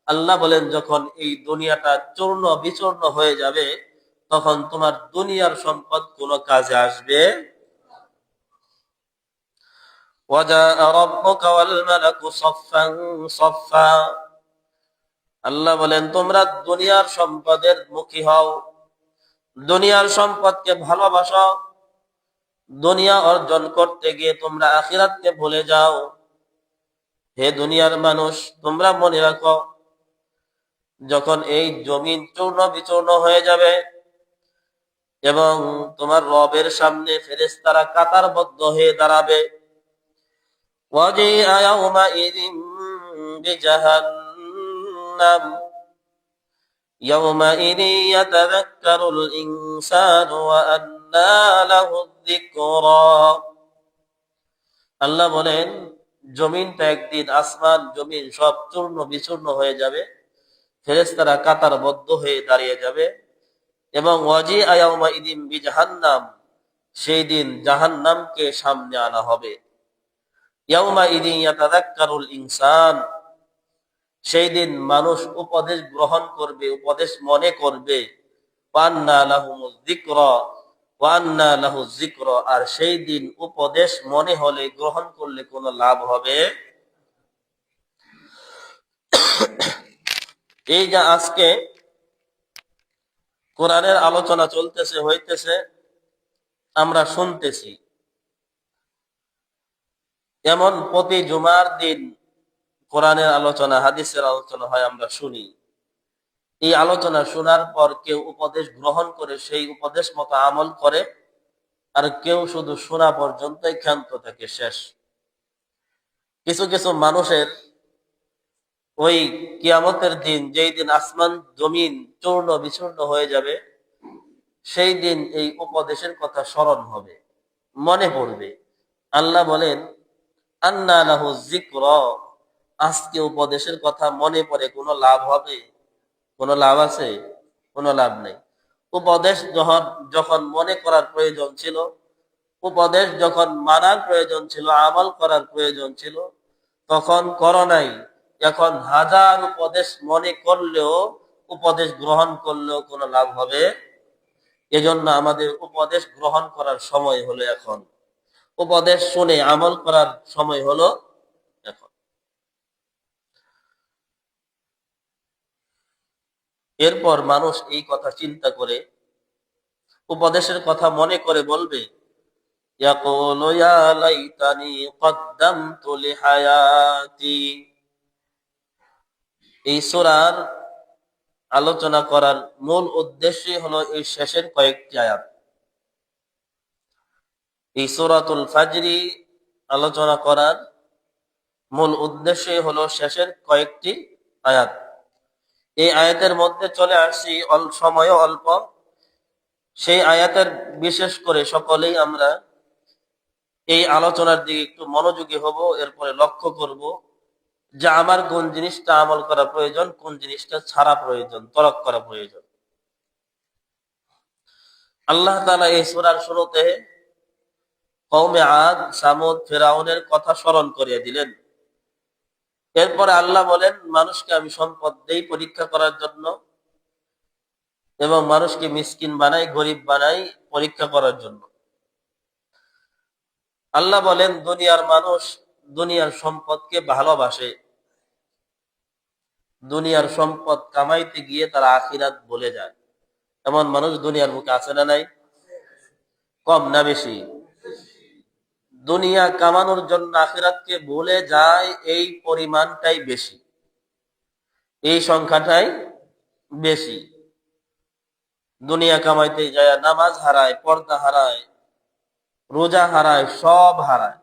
আল্লাহ বলেন যখন এই দুনিয়াটা চূর্ণ বিচূর্ণ হয়ে যাবে, তখন তোমার দুনিয়ার সম্পদ কোনো কাজে আসবে। ওয়াজাআ রাব্বুকা ওয়াল মালাকু সাফফান সাফফা, আল্লাহ বলেন তোমরা দুনিয়ার সম্পদের মুখী হও, দুনিয়ার সম্পদকে ভালোবাসো, দুনিয়া অর্জন করতে গিয়ে তোমরা আখিরাতকে ভুলে যাও। হে দুনিয়ার মানুষ, তোমরা মনে রাখো, যখন এই জমিন চূর্ণ বিচূর্ণ হয়ে যাবে এবং তোমার রবের সামনে ফেরেশতারা কাতারবদ্ধ হয়ে দাঁড়াবে, ওয়াজিআ ইয়াউমাইযিন বিজাহান্নাম ইয়াউমাইযিন ইয়াতাযাক্কারুল ইনসানু ওয়া আন্না লাহুয যিকরা। আল্লাহ বলেন জমিনটা একদিন, আসমান জমিন সব চূর্ণ বিচূর্ণ হয়ে যাবে, ফেরেশতারা কাতারবদ্ধ হয়ে দাঁড়িয়ে যাবে, এবং ওয়াজিআ ইয়াউমাইযিন বিজাহান্নাম, সেই দিন জাহান্নামকে সামনে আনা হবে। ইয়াউমাইযিন ইয়াতাযাক্কারুল ইনসান, সেই দিন মানুষ উপদেশ গ্রহণ করবে, উপদেশ মনে করবে। ওয়ান্না লাহুমুয যিকরা ওয়ান্না লাহুয যিকরা, আর সেই দিন উপদেশ মনে হলে, গ্রহণ করলে কোনো লাভ হবে। এই যে আজকে কোরআনের আলোচনা চলতেছে, হইতেছে, আমরা শুনতেছি, এমন প্রতি জুমার দিন কোরআনের আলোচনা, হাদিসের আলোচনা হয়, আমরা শুনি। এই আলোচনা শোনার পর কেউ উপদেশ গ্রহণ করে সেই উপদেশ মতো আমল করে, আর কেউ শুধু শোনা পর্যন্তই ক্ষান্ত থাকে, শেষ। কিছু কিছু মানুষের ওই কিয়ামতের দিন, যেই দিন আসমান জমিন চূর্ণ বিচূর্ণ হয়ে যাবে, সেই দিন এই উপদেশের কথা স্মরণ হবে, মনে পড়বে। আল্লাহ বলেন, আন্না লাহু যিকরা, আজকে উপদেশের কথা মনে পড়ে কোনো লাভ হবে? কোনো লাভ আছে? কোনো লাভ নেই। উপদেশ যখন যখন মনে করার প্রয়োজন ছিল, উপদেশ যখন মানার প্রয়োজন ছিল, আমল করার প্রয়োজন ছিল, তখন করো নাই। এখন হাজার উপদেশ মনে করলেও, উপদেশ গ্রহণ করলেও কোনো লাভ হবে? এজন্য আমাদের উপদেশ গ্রহণ করার সময় হলো এখন, উপদেশ শুনে আমল করার সময় হলো এখন। এরপর মানুষ এই কথা চিন্তা করে, উপদেশের কথা মনে করে বলবে, ইয়াকুলু ইয়া লাইতানি কদ্দামতু লিহায়াতি। এই সূরার আলোচনা করার মূল উদ্দেশ্যই হলো এই শেষের কয়েকটি আয়াত। এই সূরাতুল ফাজরি আলোচনা করার মূল উদ্দেশ্যই হলো শেষের কয়েকটি আয়াত। এই আয়াতের মধ্যে চলে আসছি সময়ও অল্প, সেই আয়াতের বিশেষ করে সকলেই আমরা এই আলোচনার দিকে একটু মনোযোগী হব। এরপরে লক্ষ্য করব যে আমার কোন জিনিসটা আমল করা প্রয়োজন, কোন জিনিসটা ছাড়া প্রয়োজন, তরক করা প্রয়োজন। আল্লাহ তাআলা এই সূরার শুরুতে কওমে আদ, সামুদ, ফিরআউনের কথা স্মরণ করিয়ে দিলেন। এরপরে আল্লাহ বলেন, মানুষকে আমি সম্পদ দেই পরীক্ষা করার জন্য, এবং মানুষকে মিসকিন বানাই, গরিব বানাই পরীক্ষা করার জন্য। আল্লাহ বলেন, দুনিয়ার মানুষ দুনিয়ার সম্পদকে ভালোবাসে, দুনিয়ার সম্পদ কামাইতে গিয়ে তারা আখিরাত ভুলে যায়। এমন মানুষ দুনিয়ার বুকে আছে না নাই? কম না বেশি? দুনিয়া কামানোর জন্য আখিরাতকে ভুলে যায় এই পরিমাণটাই বেশি, এই সংখ্যাটাই বেশি। দুনিয়া কামাইতে যায় নামাজ হারায়, পর্দা হারায়, রোজা হারায়, সব হারায়।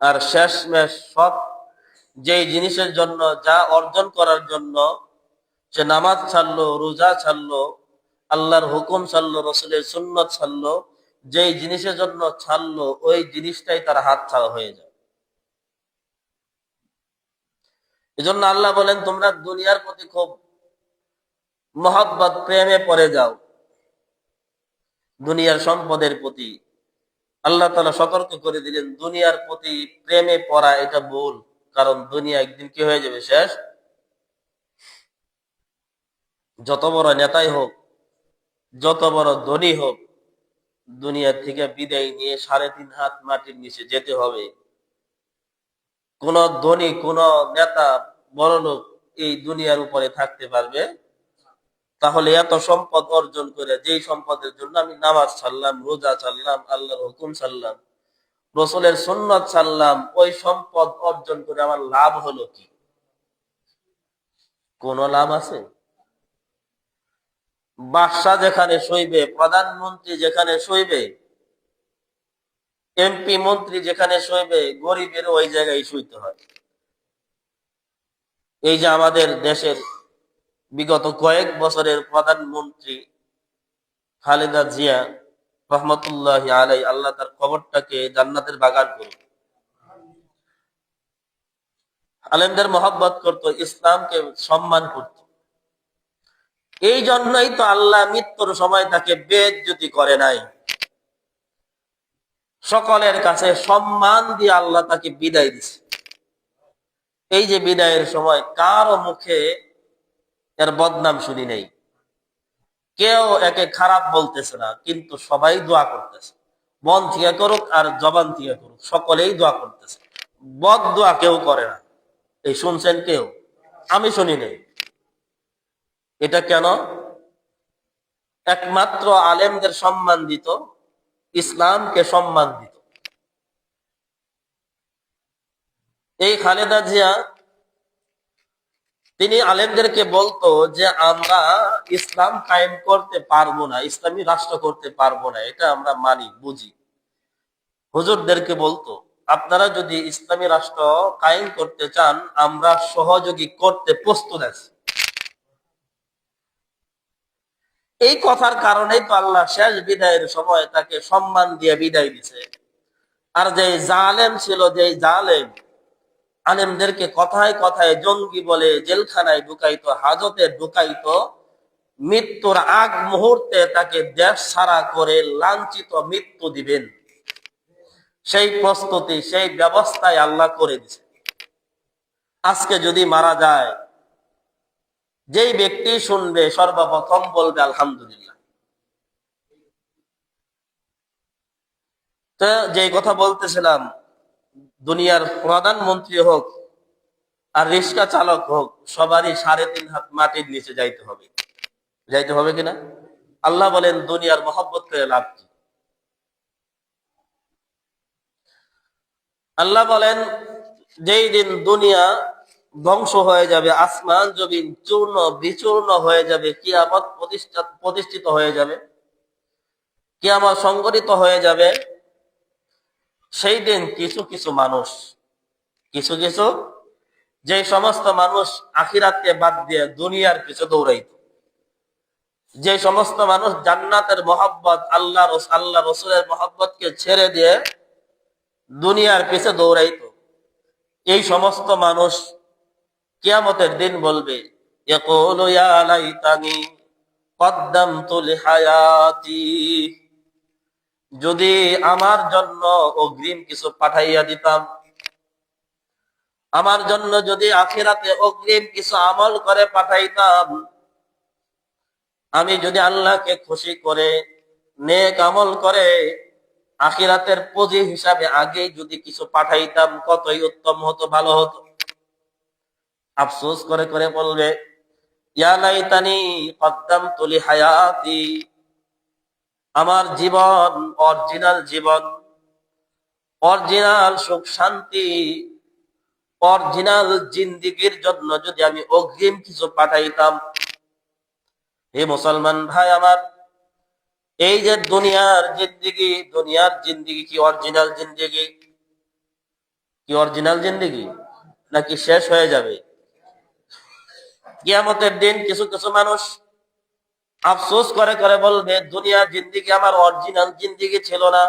আর শেষমেশ সব, যেই জিনিসের জন্য, যা অর্জন করার জন্য সে নামাজ ছাড়লো, রোজা ছাড়লো, আল্লাহর হুকুম ছাড়লো, রসুলের সুন্নত ছাড়লো, যেই জিনিসের জন্য ছাড়লো ওই জিনিসটাই তার হাত ছাড়া হয়ে যায়। এজন্য আল্লাহ বলেন, তোমরা দুনিয়ার প্রতি খুব মহব্বত, প্রেমে পড়ে যাও, দুনিয়ার সম্পদের প্রতি। আল্লাহ তাআলা সতর্ক করে দিলেন, দুনিয়ার প্রতি প্রেমে পড়া এটা ভুল, কারণ দুনিয়া একদিন কি হয়ে যাবে? শেষ। যত বড় নেতাই হোক, যত বড় ধনী হোক, দুনিয়া থেকে বিদায় নিয়ে 3.5 হাত মাটির নিচে যেতে হবে। কোন ধনী, কোন নেতা, বড় লোক এই দুনিয়ার উপরে থাকতে পারবে? তাহলে এত সম্পদ অর্জন করে, যেই সম্পদের জন্য আমি নামাজ ছাড়লাম, রোজা ছাড়লাম, আল্লাহর হুকুম ছাড়লাম, রসুলের সুন্নত ছাড়লাম, ওই সম্পদ অর্জন করে আমার লাভ হলো কি? কোন লাভ আছে? বাদশা যেখানে শুইবে, প্রধানমন্ত্রী যেখানে শুইবে, এমপি মন্ত্রী যেখানে শুইবে, গরিবের ওই জায়গায় শুইতে হয়। এই যে আমাদের দেশের বিগত কয়েক বছরের প্রধানমন্ত্রী খালেদা জিয়া রহমতুল্লাহ আলাই, আল্লাহ তার কবরটাকে জান্নাতের বাগান করুন। আলেমদের মহব্বত করত, ইসলামকে সম্মান করত। এই জন্যই তো আল্লাহ মৃত্যুর সময় তাকে বেইজ্জতি করে নাই, সকলের কাছে সম্মান দিয়ে আল্লাহ তাকে বিদায় দিছে। এই যে বিদায়ের সময় কারো মুখে এর বদনাম শুনি নাই, কেউ একে খারাপ বলতেছে না, কিন্তু সবাই দোয়া করতেছে। মন থেকে করুক আর জবান থেকে করুক, সকলেই দোয়া করতেছে, বদ দোয়া কেউ করে না। এই শুনছেন কেউ? আমি শুনি নাই। এটা কেন? একমাত্র আলেমদের সম্মান দিত, ইসলামকে সম্মান দিত। এই খালেদা জিয়া তিনি আলেমদেরকে বলতো যে আমরা ইসলাম কায়েম করতে পারবো না, ইসলামী রাষ্ট্র করতে পারবো না, এটা আমরা মানি বুঝি। হুজুরদেরকে বলতো আপনারা যদি ইসলামী রাষ্ট্র কায়েম করতে চান আমরা সহযোগী করতে প্রস্তুত আছি। এই কথার কারণেই তো আল্লাহ শেষ বিদায়ের সময় তাকে সম্মান দিয়ে বিদায় দিছে। আর যে জালেম ছিল, যে জালেম আলেমদেরকে কথায় কথায় জঙ্গি বলে জেলখানায় ঢুকাইতো, হাজতে ঢুকাইতো, মৃত্যুর আগ মুহূর্তে তাকে দেশ ছাড়া করে লাঞ্ছিত মৃত্যু দিবেন, সেই প্রস্তুতি সেই ব্যবস্থায় আল্লাহ করে দিছে। আজকে যদি মারা যায়, যেই ব্যক্তি শুনবে সর্বপ্রথম বলবে আলহামদুলিল্লাহ। তো যে কথা বলতেছিলাম, দুনিয়ার প্রধানমন্ত্রী হোক আর রিক্সা চালক হোক, সবারই 3.5 হাত মাটির নিচে যাইতে হবে। যাইতে হবে কিনা? আল্লাহ বলেন দুনিয়ার মহব্বত করে লাভ কি? আল্লাহ বলেন যেই দিন দুনিয়া ধ্বংস হয়ে যাবে, আসমান জমিন চূর্ণ বিচূর্ণ হয়ে যাবে, কিয়ামত প্রতিষ্ঠিত হয়ে যাবে, কিয়ামত সংগঠিত হয়ে যাবে, সেই দিন কিছু কিছু মানুষ, কিছু কিছু যে সমস্ত মানুষ আখিরাতকে বাদ দিয়ে দুনিয়ার পিছু দৌড়াইত, যে সমস্ত মানুষ জান্নাতের মহব্বত আল্লাহ রসুলের মহব্বতকে ছেড়ে দিয়ে দুনিয়ার পিছে দৌড়াইত, এই সমস্ত মানুষ কিয়ামতের দিন বলবে ইয়াকুলু ইয়া লাইতানি কদ্দামতু লিহায়াতি, যদি আমার জন্য অগ্রিম কিছু পাঠাইয়া দিতাম, আমার জন্য যদি আখিরাতে অগ্রিম কিছু আমল করে পাঠাইতাম, আমি যদি আল্লাহকে খুশি করে নেক আমল করে আখিরাতের পুঁজি হিসাবে আগে যদি কিছু পাঠাইতাম কতই উত্তম হতো, ভালো হতো। আফসোস করে করে বলবে ইয়া লাইতানি কদ্দামতু লিহায়াতি, আমার জীবন, অরিজিনাল জীবন, অরিজিনাল সুখ শান্তি, অরিজিনাল জিন্দিগির জন্য যদি আমি অগ্রিম কিছু পাঠাইতাম। হে মুসলমান ভাই আমার, এই যে দুনিয়ার জিন্দিগি, দুনিয়ার জিন্দিগি কি অরিজিনাল জিন্দিগি? কি অরিজিনাল জিন্দিগি নাকি শেষ হয়ে যাবে? কিয়ামতের দিন কিছু কিছু মানুষ আফসোস করে করে বলবে দুনিয়ার জিন্দিগি আমার অরিজিনাল জিন্দিগি ছিল না,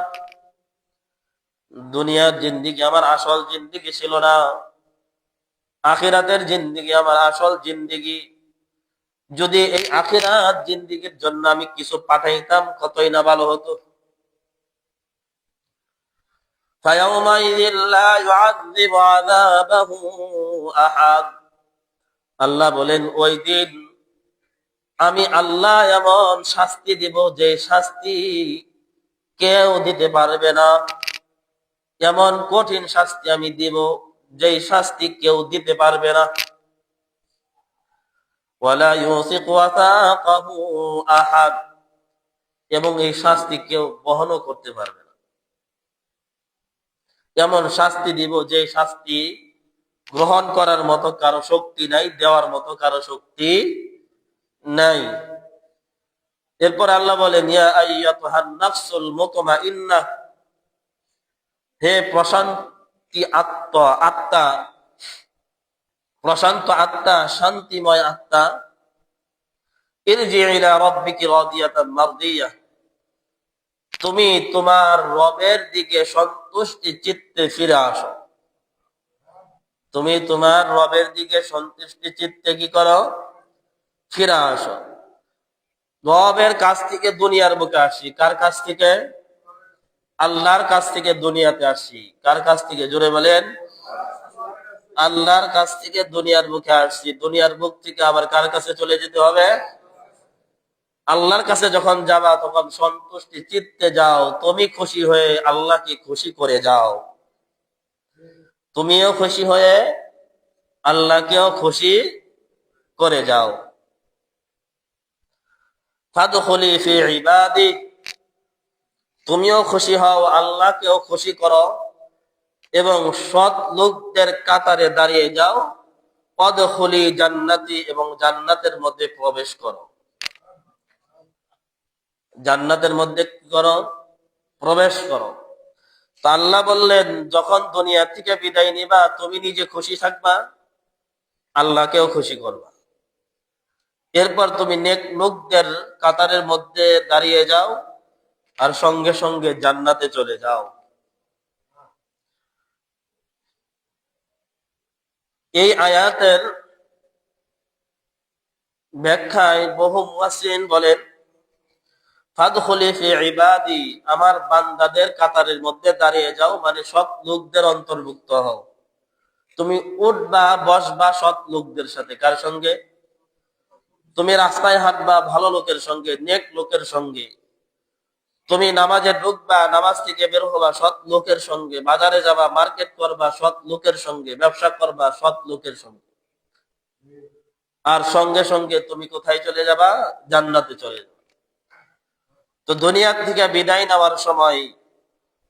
দুনিয়ার জিন্দিগি আমার আসল জিন্দিগি ছিল না, আখিরাতের জিন্দিগি আমার আসল জিন্দিগি। যদি এই আখিরাত জিন্দিগির জন্য আমি কিছু পাঠাইতাম কতই না ভালো হতো। আল্লাহ বলেন ওই দিন আমি আল্লাহ এমন শাস্তি দিব যে শাস্তি কেউ দিতে পারবে না, এমন কঠিন শাস্তি আমি দিব যেই শাস্তি কেউ দিতে পারবে না। ওয়ালা ইউসিকু ওয়াসাকাহু আহাদ, এবং এই শাস্তি কেউ বহনও করতে পারবে না। এমন শাস্তি দিব যে শাস্তি গ্রহণ করার মতো কারো শক্তি নাই, দেওয়ার মতো কারো শক্তি নাই। এরপর আল্লাহ বলেন ইয়া আইয়াতুহান নাফসুল মুতমাইন্নাহ, হে প্রশান্তি আত্মা, প্রশান্ত আত্মা, শান্তিময় আত্মা, ইরজি ইলা রাব্বিকি রাদিয়াতান মারদিয়াহ, তুমি তোমার রবের দিকে সন্তুষ্টি চিত্তে ফিরে আসো। তুমি তোমার রবের দিকে সন্তুষ্টি চিত্তে কি করো? ফিরে আসো। রবের কাছ থেকে দুনিয়ার বুকে আসি, কার কাছ থেকে? আল্লাহর কাছ থেকে দুনিয়াতে আসি। কার কাছ থেকে? জোরে বলেন। আল্লাহর কাছ থেকে দুনিয়ার বুকে আসছি, দুনিয়ার বুক থেকে আবার কার কাছে চলে যেতে হবে? আল্লাহর কাছে যখন যাবা তখন সন্তুষ্টি চিত্তে যাও, তুমি খুশি হয়ে আল্লাহকে খুশি করে যাও, তুমিও খুশি হয়ে আল্লাহকেও খুশি করে যাও। ফাদখুলি ফি ইবাদি, তুমিও খুশি হও, আল্লাহকেও খুশি করো এবং সৎ লোকদের কাতারে দাঁড়িয়ে যাও। অদখুলি জান্নাতি, এবং জান্নাতের মধ্যে প্রবেশ করো। জান্নাতের মধ্যে কি করো? প্রবেশ করো। তো আল্লাহ বললেন, যখন দুনিয়া থেকে বিদায় নিবা তুমি নিজে খুশি থাকবা, আল্লাহকেও খুশি করবা। এরপর তুমি নেক লোকদের কাতারের মধ্যে দাঁড়িয়ে যাও, আর সঙ্গে সঙ্গে জান্নাতে চলে যাও। এই আয়াতের ব্যাখ্যায় বহু মুফাসসিরিন বলেন, ফাদখুলি ফি ইবাদি, আমার বান্দাদের কাতারের মধ্যে দাঁড়িয়ে যাও, মানে সৎ লোকদের অন্তর্ভুক্ত হও। তুমি উঠবা বসবা সৎ লোকদের সাথে। কার সঙ্গে? তুমি রাস্তায় হাঁটবা ভালো লোকের সঙ্গে, নেক লোকের সঙ্গে। তুমি নামাজে ঢুকবা, নামাজ থেকে বের হবা সৎ লোকের সঙ্গে। বাজারে যাবা, মার্কেট করবা সৎ লোকের সঙ্গে, ব্যবসা করবা সৎ লোকের সঙ্গে। আর সঙ্গে সঙ্গে তুমি কোথায় চলে যাবা? জান্নাতে চলে যাবা। তো দুনিয়া থেকে বিদায় নেওয়ার সময়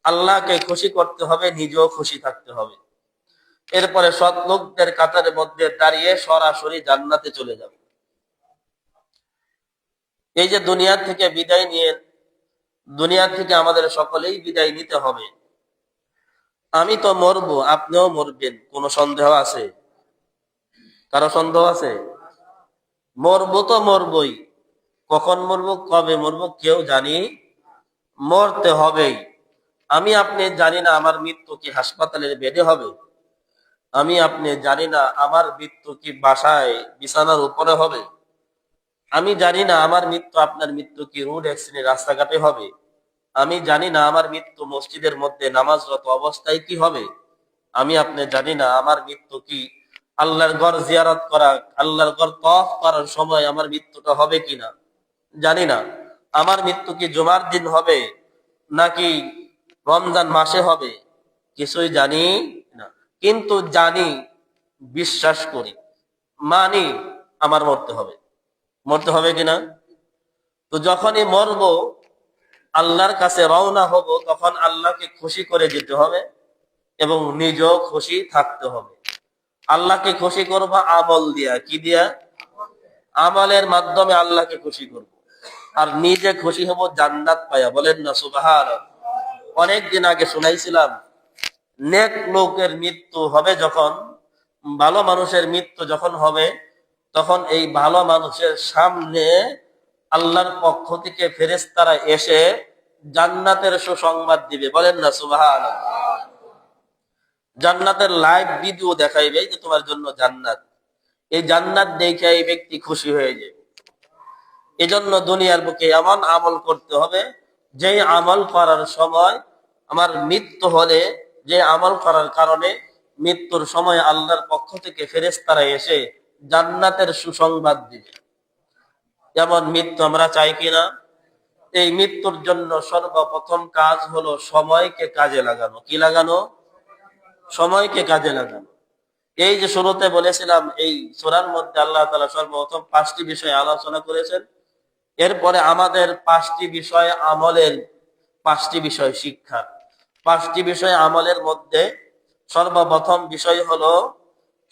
আল্লাহকে খুশি করতে হবে, নিজেও খুশি থাকতে হবে। এরপরে সৎ লোকদের কাতারের মধ্যে দাঁড়িয়ে সরাসরি জান্নাতে চলে যাবে। এই যে দুনিয়া থেকে বিদায় নিয়ে, দুনিয়া থেকে আমাদের সকলেই বিদায় নিতে হবে। আমি তো মরবো, আপনিও মরবেন, কোনো সন্দেহ আছে? কারো সন্দেহ আছে? মরবো তো মরবই। কখন মরবো, কবে মরবো কেউ জানি, মরতে হবেই। আমি আপনি জানি না আমার মৃত্যু কি হাসপাতালের বেডে হবে। আমি আপনি জানি না আমার মৃত্যু কি বাসায় বিছানার উপরে হবে। আমি জানি না আমার মৃত্যু, আপনার মৃত্যু কি রোড অ্যাক্সিডেন্ট রাস্তাঘাটে হবে। আমি জানি না আমার মৃত্যু মসজিদের মধ্যে নামাজরত অবস্থায় কি হবে। আমি আপনি জানি না আমার মৃত্যু কি আল্লাহর ঘর জিয়ারত করা, আল্লাহর ঘর তওয়াফ করার সময় আমার মৃত্যুটা হবে কিনা জানি না। আমার মৃত্যু কি জুমার দিন হবে নাকি রমজান মাসে হবে, কিছুই জানি না। কিন্তু জানি, বিশ্বাস করি, মানি আমার মরতে হবে। মরতে হবে কিনা? তো যখনই মরবো, আল্লাহর কাছে রওনা হব, তখন আল্লাহকে খুশি করে যেতে হবে এবং নিজেও খুশি থাকতে হবে। আল্লাহকে খুশি করবো আমল দিয়া। কি দিয়া? আমলের মাধ্যমে আল্লাহকে খুশি করব। আর নিজে খুশি হব জান্নাত পায়া। বলেন না সুবহানাল্লাহ। অনেকদিন আগে শুনাইছিলাম, নেক লোকের মৃত্যু হবে যখন, ভালো মানুষের মৃত্যু যখন হবে, তখন এই ভালো মানুষের সামনে আল্লাহর পক্ষ থেকে ফেরেশতারা এসে জান্নাতের সুসংবাদ দিবে। বলেন না সুবহানাল্লাহ। জান্নাতের লাইভ ভিডিও দেখাইবে যে তোমার জন্য জান্নাত। এই জান্নাত দেখে এই ব্যক্তি খুশি হয়ে যায়। এজন্য দুনিয়ার বুকে এমন আমল করতে হবে, যে আমল করার সময় আমার মৃত্যু হলে, যে আমল করার কারণে মৃত্যুর সময় আল্লাহর পক্ষ থেকে ফেরেশতারা এসে জান্নাতের সুসংবাদ দিবে। এমন মৃত্যু আমরা চাই কিনা? এই মৃত্যুর জন্য সর্বপ্রথম কাজ হলো সময়কে কাজে লাগানো। কি লাগানো? সময়কে কাজে লাগানো। এই যে শুরুতে বলেছিলাম, এই সূরার মধ্যে আল্লাহ তাআলা সর্বপ্রথম 5টি বিষয় আলোচনা করেছেন। এরপরে আমাদের 5টি বিষয় আমলের, 5টি বিষয় শিক্ষা। 5টি বিষয় আমলের মধ্যে সর্বপ্রথম বিষয় হলো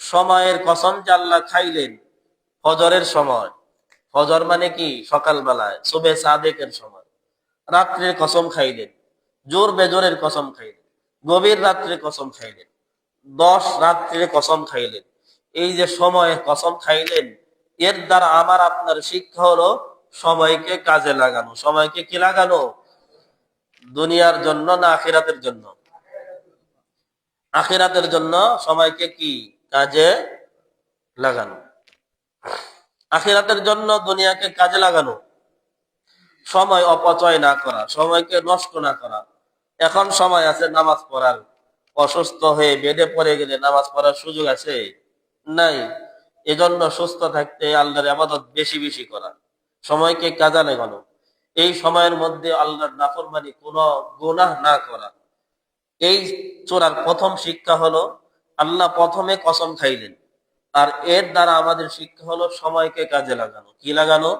সময়ের কসম যে আল্লাহ খাইলেন ফজরের সময়। ফজর মানে কি? সকালবেলায়, সুবে সাদেকের সময়। রাত্রের কসম খাইলেন, জোর বেজোরের কসম খাইলেন, গভীর রাত্রে কসম খাইলেন, 10 রাত্রে কসম খাইলেন। এই যে সময়ে কসম খাইলেন, এর দ্বারা আমার আপনার শিক্ষা হলো সময়কে কাজে লাগানো। সময়কে কি লাগানো? দুনিয়ার জন্য না আখিরাতের জন্য? আখিরাতের জন্য সময়কে কি কাজে লাগানো। আখিরাতের জন্য দুনিয়াকে কাজে লাগানো। সময় অপচয় না করা, সময়কে নষ্ট না করা। এখন সময় আছে নামাজ পড়ার, অসুস্থ হয়ে বেডে পড়ে গেলে নামাজ পড়ার সুযোগ আছে? নাই। এজন্য সুস্থ থাকতে আল্লাহর ইবাদত বেশি বেশি করা, সময়কে কাজে লাগানো। এই সময়ের মধ্যে আল্লাহর নাফরমানি, কোনো গুনাহ না করা। এই সূরার প্রথম শিক্ষা হলো আল্লাহ প্রথমে কসম খাইলেন, আর এর দ্বারা আমাদের শিক্ষা হলো সময়কে কাজে লাগানো। কি লাগানো?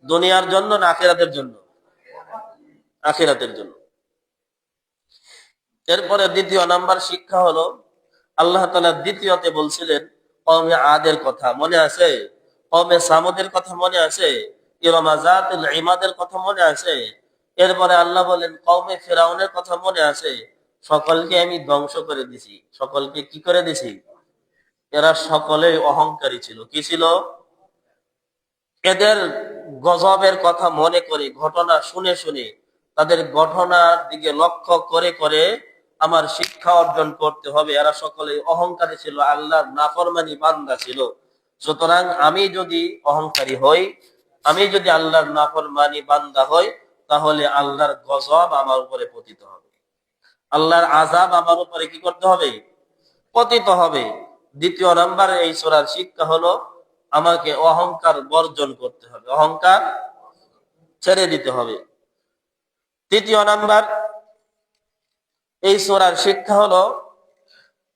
দুনিয়ার জন্য না আখিরাতের জন্য? আখিরাতের জন্য। এরপরে দ্বিতীয় নাম্বার শিক্ষা হলো, আল্লাহ তাআলা দ্বিতীয়তে বলছিলেন কওমে আদের কথা মনে আছে? কওমে সামুদের কথা মনে আছে? ইরমা যাতিল ইমাদের কথা মনে আছে? এরপরে আল্লাহ বলেন কওমে ফিরাউনের কথা মনে আছে? সকলকে আমি ধ্বংস করে দিছি। সকলকে কি করে দিছি? এরা সকলেই অহংকারী ছিল। কি ছিল? এদের গজবের কথা মনে করে, ঘটনা শুনে শুনে, তাদের ঘটনার দিকে লক্ষ্য করে করে আমার শিক্ষা অর্জন করতে হবে। এরা সকলে অহংকারী ছিল, আল্লাহর নাফরমানি বান্দা ছিল। সুতরাং আমি যদি অহংকারী হই, আমি যদি আল্লাহর নাফরমানি বান্দা হই, তাহলে আল্লাহর গজব আমার উপরে পতিত হবে, আল্লাহর আযাব আমার উপরে কি করতে হবে? পতিত হবে। দ্বিতীয় নাম্বার এই সূরার শিক্ষা হলো আমাকে অহংকার বর্জন করতে হবে, অহংকার ছেড়ে দিতে হবে। তৃতীয় নাম্বার এই সূরার শিক্ষা হলো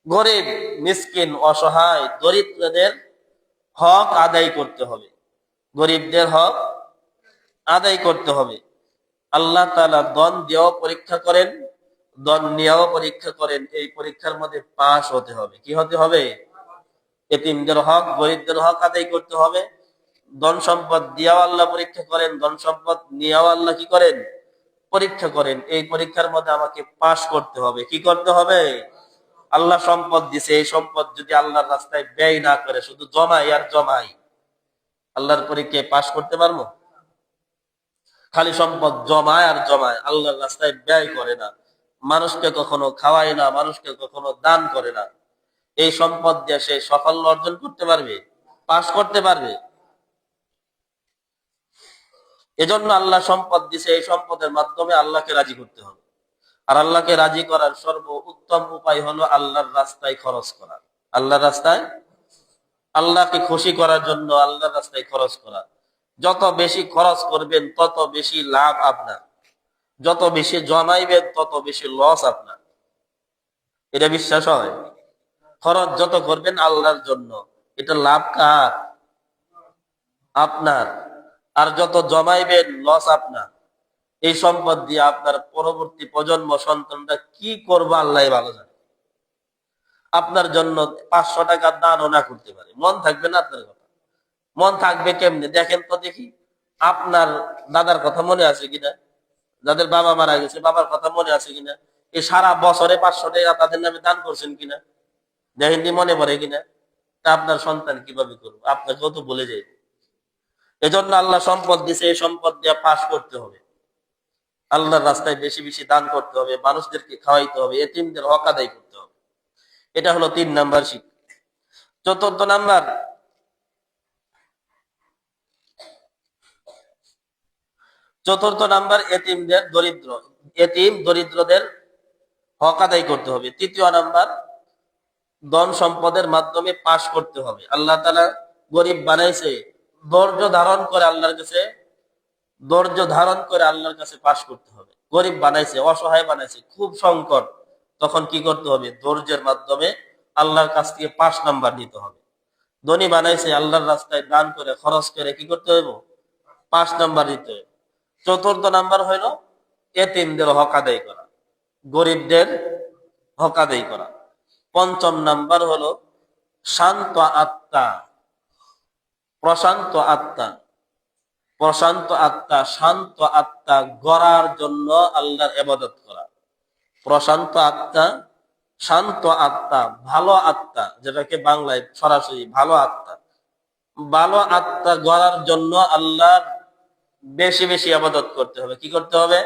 গরিব, মিসকিন, অসহায়, দরিদ্রদের হক আদায় করতে হবে। গরিবদের হক আদায় করতে হবে। আল্লাহ তাআলা দন দিয়েও পরীক্ষা করেন, দন নিয়েও পরীক্ষা করেন। এই পরীক্ষার মধ্যে পাস হতে হবে। কি হতে হবে? এতিমদের হক, গরিবদের হক আদায় করতে হবে। ধন সম্পদ দিয়াও আল্লাহ পরীক্ষা করেন, ধন সম্পদ নিয়েও আল্লাহ কি করেন? পরীক্ষা করেন। এই পরীক্ষার মধ্যে আমাকে পাশ করতে হবে। কি করতে হবে? আল্লাহ সম্পদ দিছে, এই সম্পদ যদি আল্লাহর রাস্তায় ব্যয় না করে, শুধু জমাই আর জমাই, আল্লাহর পরীক্ষায় পাশ করতে পারবো? খালি সম্পদ জমায় আর জমায়, আল্লাহর রাস্তায় ব্যয় করে না, মানুষকে কখনো খাওয়ায় না, মানুষকে কখনো দান করে না, এই সম্পদ দিয়ে সে সাফল্য অর্জন করতে পারবে? পাশ করতে পারবে? এজন্য আল্লাহ সম্পদ দিছে, এই সম্পদের মাধ্যমে আল্লাহকে রাজি করতে হবে। আর আল্লাহকে রাজি করার সর্ব উত্তম উপায় হলো আল্লাহর রাস্তায় খরচ করা। আল্লাহর রাস্তায়, আল্লাহকে খুশি করার জন্য আল্লাহর রাস্তায় খরচ করা। যত বেশি খরচ করবেন তত বেশি লাভ আপনার, যত বেশি জমাইবেন তত বেশি লস আপনার। এটা বিশ্বাস হয়? খরচ যত করবেন আল্লাহর জন্য, এটা লাভ কার? আপনার। আর যত জমাইবেন লস আপনার। এই সম্পদ দিয়ে আপনার পরবর্তী প্রজন্ম, সন্তানরা কি করবো আল্লাহ ভালো জানে। আপনার জন্য 500 টাকা দানও না করতে পারে, মন থাকবে না আপনার কথা? মন থাকবে কেমনে? দেখেন তো দেখি, আপনার দাদার কথা মনে আছে কিনা? যাদের বাবা মারা গেছে, বাবার কথা মনে আছে কিনা? এই সারা বছরে 500 টাকা তাদের নামে দান করছেন কিনা? দেখেন মনে পড়ে কিনা? তা আপনার সন্তান কিভাবে করবো? আপনাকেও তো বলে যাইবে। এজন্য আল্লাহ সম্পদ দিছে, এই সম্পদ দিয়ে পাশ করতে হবে, আল্লাহর রাস্তায় বেশি বেশি দান করতে হবে, মানুষদেরকে খাওয়াইতে হবে, এতিমদের হক আদায় করতে হবে। এটা হলো 3 নাম্বার শিক্ষা। চতুর্থ নাম্বার, এতিমদের, এতিম দরিদ্রদের হক আদায় করতে হবে। তৃতীয় নাম্বার, ধন সম্পদের মাধ্যমে পাশ করতে হবে। আল্লাহ তাআলা গরিব বানাইছে, ধৈর্য ধারণ করে আল্লাহর কাছে, ধৈর্য ধারণ করে আল্লাহর কাছে পাশ করতে হবে। গরিব বানাইছে, অসহায় বানাইছে, খুব সংকট, তখন কি করতে হবে? ধৈর্যের মাধ্যমে আল্লাহর কাছ থেকে 5 নাম্বার নিতে হবে। ধনী বানাইছে, আল্লাহর রাস্তায় দান করে খরচ করে কি করতে হইব? 5 নাম্বার দিতে হবে। চতুর্থ নাম্বার হইল এতিমদের হক আদায় করা, গরিবদের হক আদায় করা। পঞ্চম নাম্বার হলো শান্ত আত্মা, প্রশান্ত আত্মা, প্রশান্ত আত্মা, শান্ত আত্মা গড়ার জন্য আল্লাহর ইবাদত করা। প্রশান্ত আত্মা, শান্ত আত্মা, ভালো আত্মা, যেটাকে বাংলায় সরাসরি ভালো আত্মা, ভালো আত্মা গড়ার জন্য আল্লাহর বেশি বেশি ইবাদত করতে হবে। কি করতে হবে?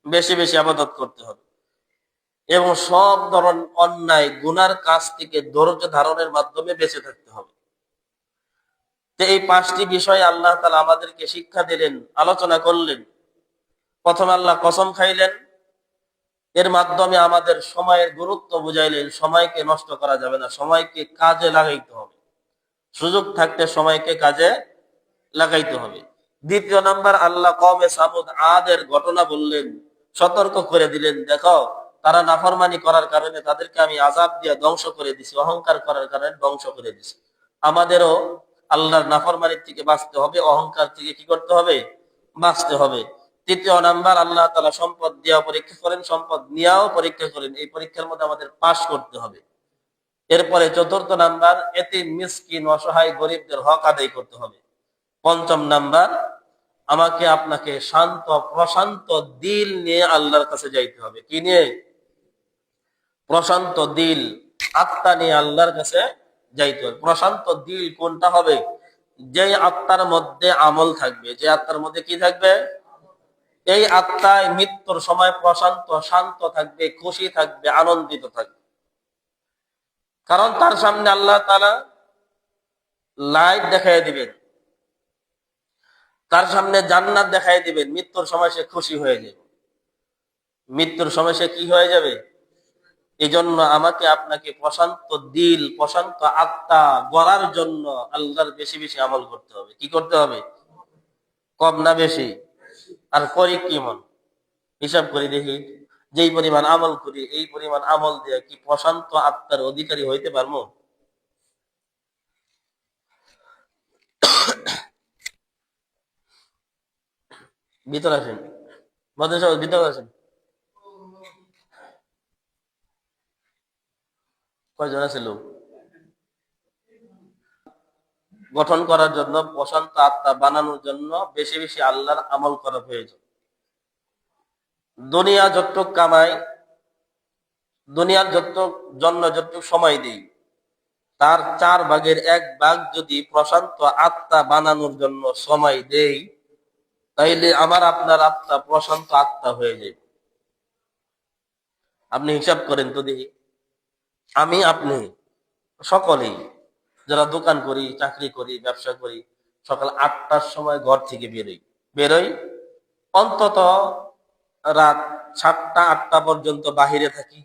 বেশি বেশি ইবাদত করতে হবে। এবং সব ধরনের অন্যায় গুনার কাজ থেকে ধৈর্য ধারণের মাধ্যমে বেঁচে থাকতে হবে। তো এই 5টি বিষয় আল্লাহ তাআলা আমাদেরকে শিক্ষা দিলেন, আলোচনা করলেন। প্রথমে আল্লাহ কসম খাইলেন, এর মাধ্যমে আমাদের সময়ের গুরুত্ব বুঝাইলেন। সময়কে নষ্ট করা যাবে না, সময়কে কাজে লাগাইতে হবে, সুযোগ থাকতে সময়কে কাজে লাগাইতে হবে। দ্বিতীয় নাম্বার, আল্লাহ কওমে সামুদ আদের ঘটনা বললেন, সতর্ক করে দিলেন, দেখো তারা নাফরমানি করার কারণে তাদেরকে আমি আযাব দিয়ে ধ্বংস করে দিছি, অহংকার করার কারণে ধ্বংস করে দিছি। আমাদেরও আল্লাহর নাফরমানির থেকে বাঁচতে হবে, অহংকার থেকে কি করতে হবে? বাঁচতে হবে। তৃতীয় নাম্বার, আল্লাহ তাআলা সম্পদ দিয়েও পরীক্ষা করেন, সম্পদ নিয়েও পরীক্ষা করেন। এই পরীক্ষার মধ্যে আমাদের পাশ করতে হবে। এরপরে চতুর্থ নাম্বার, এতিম মিসকিন অসহায় গরিবদের হক আদায় করতে হবে। পঞ্চম নাম্বার, আমাকে আপনাকে শান্ত প্রশান্ত দিল নিয়ে আল্লাহর কাছে যাইতে হবে। কি নিয়ে? প্রশান্ত দিল, আত্মা নিয়ে আল্লাহর কাছে যাইতে হবে। প্রশান্ত দিল কোনটা হবে? যে আত্মার মধ্যে আমল থাকবে। যে আত্মার মধ্যে কি থাকবে? এই আত্মায় মৃত্যুর সময় প্রশান্ত শান্ত থাকবে, খুশি থাকবে, আনন্দিত থাকবে। কারণ তার সামনে আল্লাহ তাআলা লাইট দেখাই দিবেন, তার সামনে জান্নাত দেখাই দিবেন। মৃত্যুর সময় সে খুশি হয়ে যাবে। মৃত্যুর সময় সে কি হয়ে যাবে? এই জন্য আমাকে আপনাকে প্রশান্ত দিল, প্রশান্ত আত্মা গড়ার জন্য আল্লাহর বেশি বেশি আমল করতে হবে। কি করতে হবে? কম না বেশি? আর করি কি মন? হিসাব করি দেখি, যেই পরিমাণ আমল করি এই পরিমাণ আমল দিয়ে কি প্রশান্ত আত্মার অধিকারী হইতে পারবো? ভিতরে আসেন, ভিতরে আসেন। কয়জন আছে লোক? গঠন করার জন্য, প্রশান্ত আত্মা বানানোর জন্য বেশি বেশি আল্লাহর আমল করা প্রয়োজন। দুনিয়া যতটুক কামাই, দুনিয়ার জন্য যতটুক সময় দেই, তার 4/1 যদি প্রশান্ত আত্মা বানানোর জন্য সময় দেই, তাইলে আমার আপনার আত্মা প্রশান্ত আত্মা হয়ে যাবে। আপনি হিসাব করেন তো দেখি, আমি আপনি সকলেই যারা দোকান করি, চাকরি করি, ব্যবসা করি, সকাল 8টার সময় ঘর থেকে বেরোই অন্তত রাত 7টা-8টা পর্যন্ত বাহিরে থাকি।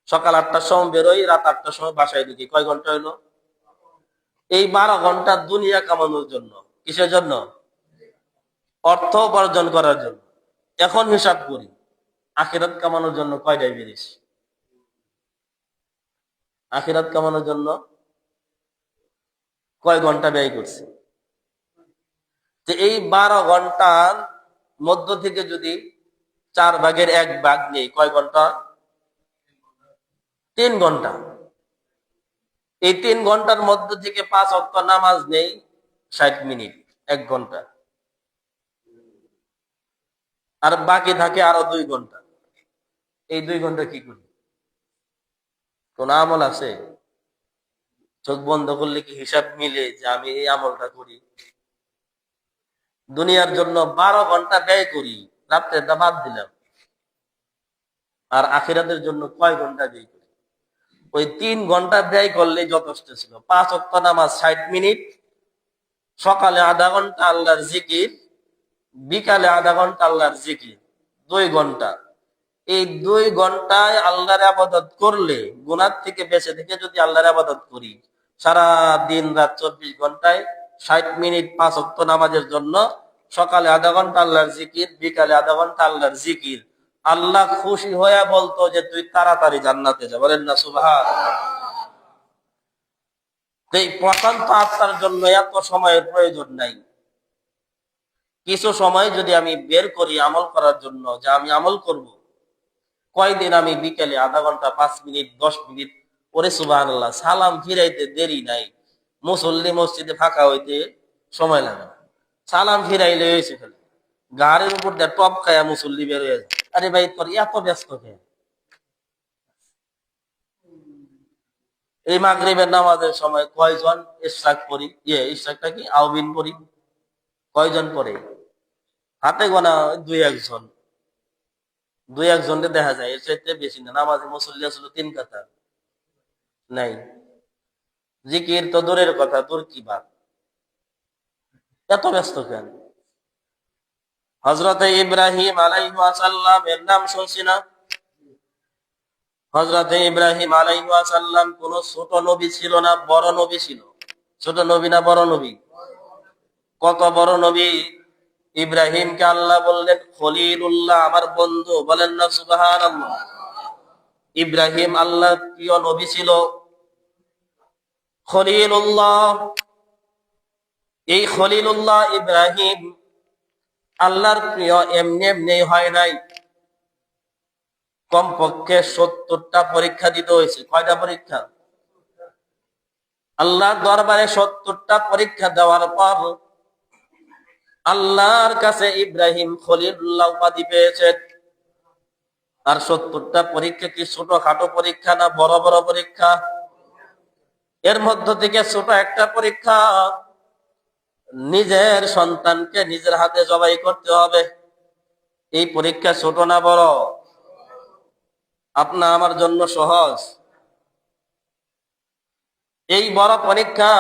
সকাল 8টার সময় বেরোই, রাত 8টার সময় বাসায় ঢুকি। কয় ঘন্টা হইলো? এই 12 ঘন্টা দুনিয়া কামানোর জন্য। কিসের জন্য? অর্থ উপার্জন করার জন্য। এখন হিসাব করি, আখিরাত কামানোর জন্য কয়টায় বেরিয়েছি? আখিরাত কামানোর জন্য কয় ঘন্টা ব্যয় করছি? যে এই 12 ঘন্টার মধ্য থেকে যদি 4/1 নেই, কয় ঘন্টা? 3 ঘন্টা। এই 3 ঘন্টার মধ্য থেকে 5 ওয়াক্ত নামাজ নেই, 60 মিনিট, 1 ঘন্টা। আর বাকি থাকে আরো 2 ঘন্টা। এই 2 ঘন্টা কি করি? কোন আমল আছে? চোখ বন্ধ করলে কি হিসাব মিলে যে আমি এই আমলটা করি? দুনিয়ার জন্য 12 ঘন্টা ব্যয় করি, রাত্রেটা বাদ দিলাম। আর আখিরাতের জন্য কয় ঘন্টা ব্যয় করি? ওই 3 ঘন্টা ব্যয় করলে যথেষ্ট ছিল। 5 ওয়াক্ত নামাজ 60 মিনিট, সকালে আধা ঘন্টা আল্লাহর জিকির, বিকালে আধা ঘন্টা আল্লাহর জিকির, 2 ঘন্টা। এই 2 ঘন্টায় আল্লাহর ইবাদত করলে, গুনাহ থেকে বেঁচে থেকে যদি আল্লাহর ইবাদত করি, সারা দিন রাত 24 ঘন্টায় 60 মিনিট 5 ওয়াক্ত নামাজের জন্য, সকালে আধা ঘন্টা আল্লাহর জিকির, বিকালে আধা ঘন্টা আল্লাহর জিকির, আল্লাহ খুশি হয়ে বলতো যে তুই তাড়াতাড়ি জান্নাতে যা। বলেন না সুবহানাল্লাহ। এই প্রশান্ত আত্মার জন্য এত সময়ের প্রয়োজন নাই। কিছু সময় যদি আমি বের করি আমল করার জন্য, যে আমি আমল করব, কয়দিন আমি বিকেলে আধা ঘন্টা 5 মিনিট 10 মিনিট পরে সুবহানাল্লাহ, সালাম ফিরাইতে দেরি নাই। মুসল্লি মসজিদে ফাঁকা হইতে সময় লাগে না, সালাম ফিরাইলে হয়েছে ফেলে গাড়ির উপর দিয়ে টপ খায়া মুসল্লি বের হয়ে যায়। আরে ভাই তোর এত ব্যস্ত কেন? এই মাগরিবের নামাজের সময় কয়জন ইশরাক পড়ি? ইশরাকটা কি আউবিন পড়ি? কয়জন পড়ে? হাতে গোনা 2-1 জন। 2-1 জনকে দেখা যায়, এর চাইতে বেশি না। নামাজে মুসল্লি আসলে 3 কাতার নাই। জিকির তো দূরের কথা, দূর কি বাত, এত ব্যস্ত কেন? হযরতে ইব্রাহিম আলাইহিস সালাম এর নাম শুনছি না? হযরতে ইব্রাহিম আলাইহিস সালাম কোন ছোট নবী ছিল না, বড় নবী ছিল। ছোট নবী না বড় নবী? কত বড় নবী! ইব্রাহিমকে আল্লাহ বললেন খলিলুল্লাহ, আমার বন্ধু। বলেন না সুবহানাল্লাহ। ইব্রাহিম আল্লাহর প্রিয় নবী ছিল, খলিলুল্লাহ। এই খলিলুল্লাহ ইব্রাহিম আল্লাহর প্রিয় এমনি এমনি হয় নাই। কমপক্ষে 70টা পরীক্ষা দিতে হয়েছে। কয়টা পরীক্ষা? আল্লাহর দরবারে 70টা পরীক্ষা দেওয়ার পর আল্লাহর কাছে ইব্রাহিম খলিলুল্লাহ উপাধি পেয়েছেন। আর 70টা পরীক্ষা কি ছোটখাটো পরীক্ষা না বড় বড় পরীক্ষা? এর মধ্য থেকে ছোট একটা পরীক্ষা, নিজের সন্তানকে নিজের হাতে জবাই করতে হবে। এই পরীক্ষা ছোট না বড়? আপনা আমার জন্য সহজ। এই বড় পরীক্ষা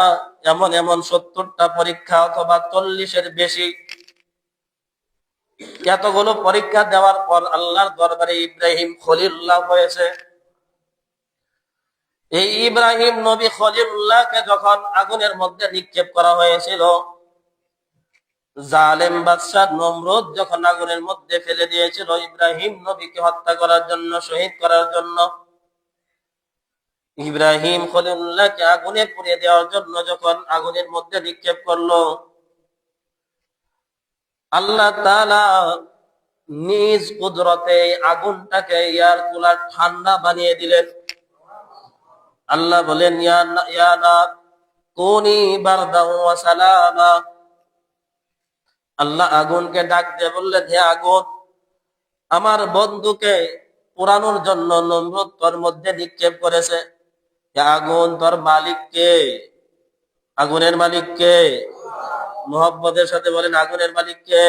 এমন এমন 70টা পরীক্ষা অথবা 40-এর বেশি, এতগুলো পরীক্ষা দেওয়ার পর আল্লাহর দরবারে ইব্রাহিম খলিলুল্লাহ হয়েছে। এই ইব্রাহিম নবী খলিলুল্লাহকে যখন আগুনের মধ্যে নিক্ষেপ করা হয়েছিল, জালেম বাদশাহ নমরুদ যখন আগুনের মধ্যে ফেলে দিয়েছিল ইব্রাহিম নবীকে হত্যা করার জন্য, শহীদ করার জন্য, ইব্রাহিম খলিলুল্লাহকে আগুনে পুড়িয়ে দেওয়ার জন্য যখন আগুনের মধ্যে নিক্ষেপ করলো, আল্লাহ তাআলা নিজ কুদরতে আগুনটাকে এয়ার কুলার ঠান্ডা বানিয়ে দিলেন। আল্লাহ বলেন, ইয়া নার কুনি বারদাও ওয়া সালামা। আল্লাহ আগুনকে ডাক দিয়ে বললেন, হে আগুন, আমার বন্ধুকে পোড়ানোর জন্য নমরুদ তোর মধ্যে নিক্ষেপ করেছে। হে আগুন, তোর মালিক কে? আগুনের মালিক কে? মুহাব্বতের সাথে বলেন, আগুনের মালিক কে?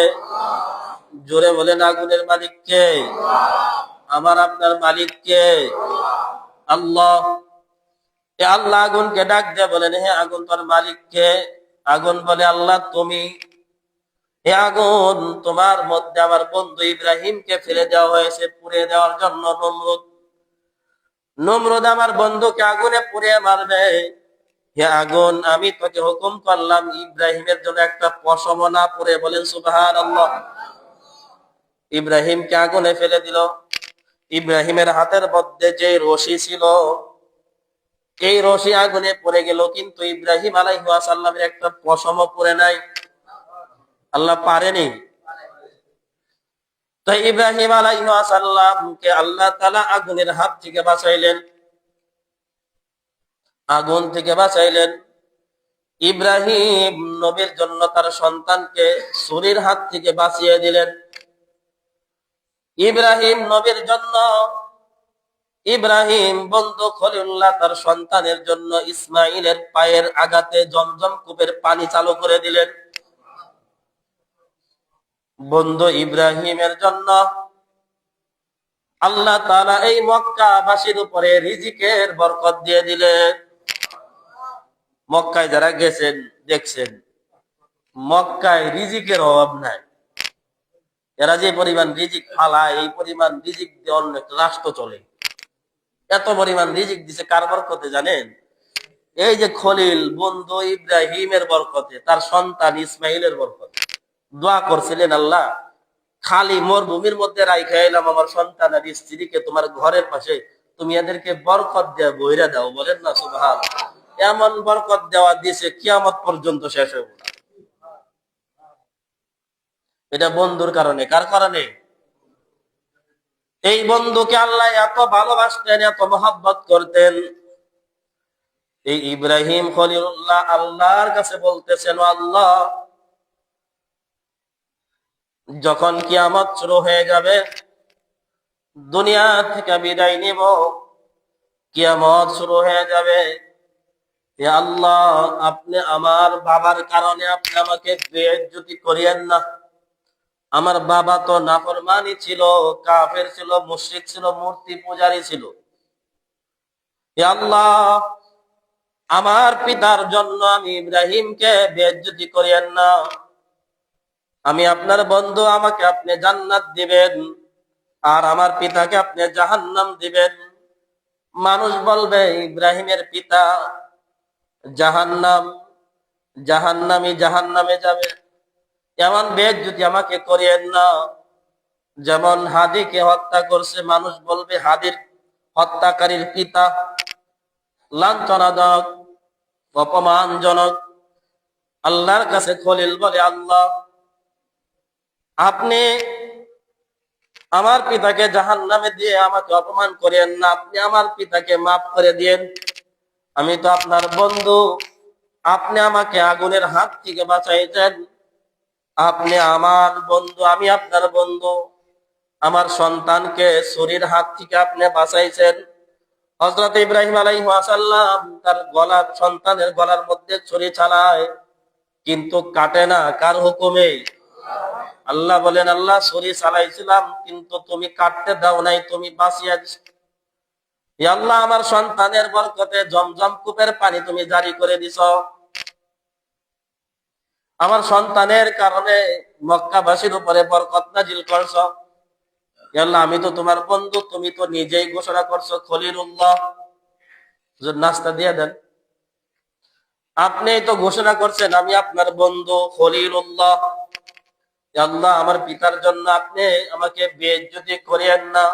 জোরে বলেন, আগুনের মালিক কে? আমার আপনার মালিক কে? আল্লাহ। আল্লাহ আগুনকে ডাক দিয়ে বলেন, হে আগুন, তোর মালিক কে? আগুন বলে, আল্লাহ তুমি। হে আগুন, তোমার মধ্যে আমার বন্ধু ইব্রাহিমকে ফেলে দেওয়া হয়েছে পুড়িয়ে দেওয়ার জন্য। নমরুদ আমার বন্ধুকে আগুনে পুড়িয়ে মারবে। হে আগুন, আমি তোকে হুকুম করলাম ইব্রাহিমের জন্য একটা পশম না পুড়ে। বলেন সুবহানাল্লাহ। ইব্রাহিমকে আগুনে ফেলে দিল। ইব্রাহিমের হাতের মধ্যে যে রশি ছিল, এই রশি আগুনে পড়ে গেল, কিন্তু ইব্রাহিম আলাইহিস সালামের একটা পশম পড়ে নাই। আল্লাহ পারেনি। তাই ইব্রাহিম আলাইহিস সালামকে আল্লাহ তাআলা আগুনের হাত থেকে বাঁচাইলেন, আগুন থেকে বাঁচাইলেন। ইব্রাহিম নবীর জন্য তার সন্তানকে ছুরির হাত থেকে বাঁচিয়ে দিলেন। ইব্রাহিম নবীর জন্য, ইব্রাহিম বন্ধু খলিলুল্লাহ তার সন্তানের জন্য ইসমাইলের পায়ের আঘাতে জমজম কূপের পানি চালু করে দিলেন। বন্ধু ইব্রাহিমের জন্য আল্লাহ তাআলা এই মক্কাবাসীর উপরে রিজিকের বরকত দিয়ে দিলেন। মক্কায় যারা গেছেন দেখছেন, মক্কায় রিজিকের অভাব নাই। এরা যে পরিমাণ রিজিক ফালায়, এই পরিমাণ রিজিক দিয়ে অন্য একটা রাষ্ট্র চলে। এত পরিমাণ রিজিক দিছে কার বরকতে জানেন? এই যে খলিল বন্ধু ইব্রাহিমের বরকতে, তার সন্তান ইসমাইলের বরকতে। দোয়া করছিলেন, আল্লাহ খালি মরুভূমির মধ্যে রাইখা এলাম আমার সন্তান আর স্ত্রীকে তোমার ঘরের পাশে, তুমি এদেরকে বরকত দেয়া বইরা দাও। বলেন না সুবহানাল্লাহ। এমন বরকত দেওয়া দিয়েছে কিয়ামত পর্যন্ত শেষ হবে না। এটা বন্ধুর কারণে। কার কারণে? এই বন্ধুকে আল্লাহ এত ভালোবাসতেন, এত মহব্বত করতেন। এই ইব্রাহিম খলিলুল্লাহ আল্লাহর কাছে বলতেছেন, আল্লাহ যখন কিয়ামত শুরু হয়ে যাবে, দুনিয়া থেকে বিদায় নিব, কিয়ামত শুরু হয়ে যাবে, হে আল্লাহ আপনি আমার বাবার কারণে আপনি আমাকে বেইজ্জতি করিয়েন না। আমার বাবা তো নাফরমানি ছিল, কাফের ছিল, মুশরিক ছিল, মূর্তি পূজারী ছিল। হে আল্লাহ, আমার পিতার জন্য আমি ইব্রাহিমকে বেইজ্জতি করিয়েন না। আমি আপনার বন্ধু, আমাকে আপনি জান্নাত দিবেন, আর আমার পিতাকে আপনি জাহান্নাম দিবেন। মানুষ বলবে ইব্রাহিমের পিতা জাহান্নাম, জাহান্নামী জাহান্নামে যাবে। এমন বেইজ্জতি আমাকে করিয়েন না। যেমন হাদিকে হত্যা করছে, মানুষ বলবে হাদির হত্যাকারীর পিতা লাঞ্ছনাজনক, অপমানজনক। আল্লাহর কাছে খলিল বলে, আল্লাহ আপনি আমার পিতাকে জাহান্নামে দিয়ে আমাকে অপমান করেন না, আপনি আমার পিতাকে মাফ করে দিয়েন। আমি তো আপনার বন্ধু, আপনি আমাকে আগুনের হাত থেকে বাঁচাইছেন, আপনি আমার বন্ধু, আমি আপনার বন্ধু, আমার সন্তানকে ছুরির হাত থেকে আপনি বাঁচাইছেন। হযরত ইব্রাহিম আলাইহিস সালাম তার সন্তানের গলার মধ্যে ছুরি চালায়, কিন্তু কাটে না, কার হুকুমে? আল্লাহ বলেন, আল্লাহ ছুরি চালাইছিলাম কিন্তু তুমি কাটতে দাও নাই, তুমি বাঁচিয়ে দিছো। হে আল্লাহ, আমার সন্তানের বরকতে জমজম কূপের পানি তুমি জারি করে দিছো, আমার সন্তানের কারণে মক্কাবাসীর উপরে বরকত নাজিল করছো। হে আল্লাহ, আমি তো তোমার বন্ধু, তুমি তো নিজেই ঘোষণা করছো খলিলুল্লাহ। নাস্তা দিয়ে দেন। আপনি তো ঘোষণা করছেন আমি আপনার বন্ধু খলিলুল্লাহ। হে আল্লাহ, আমার পিতার জন্য আপনি আমাকে বেইজ্জতি করিয়েন না।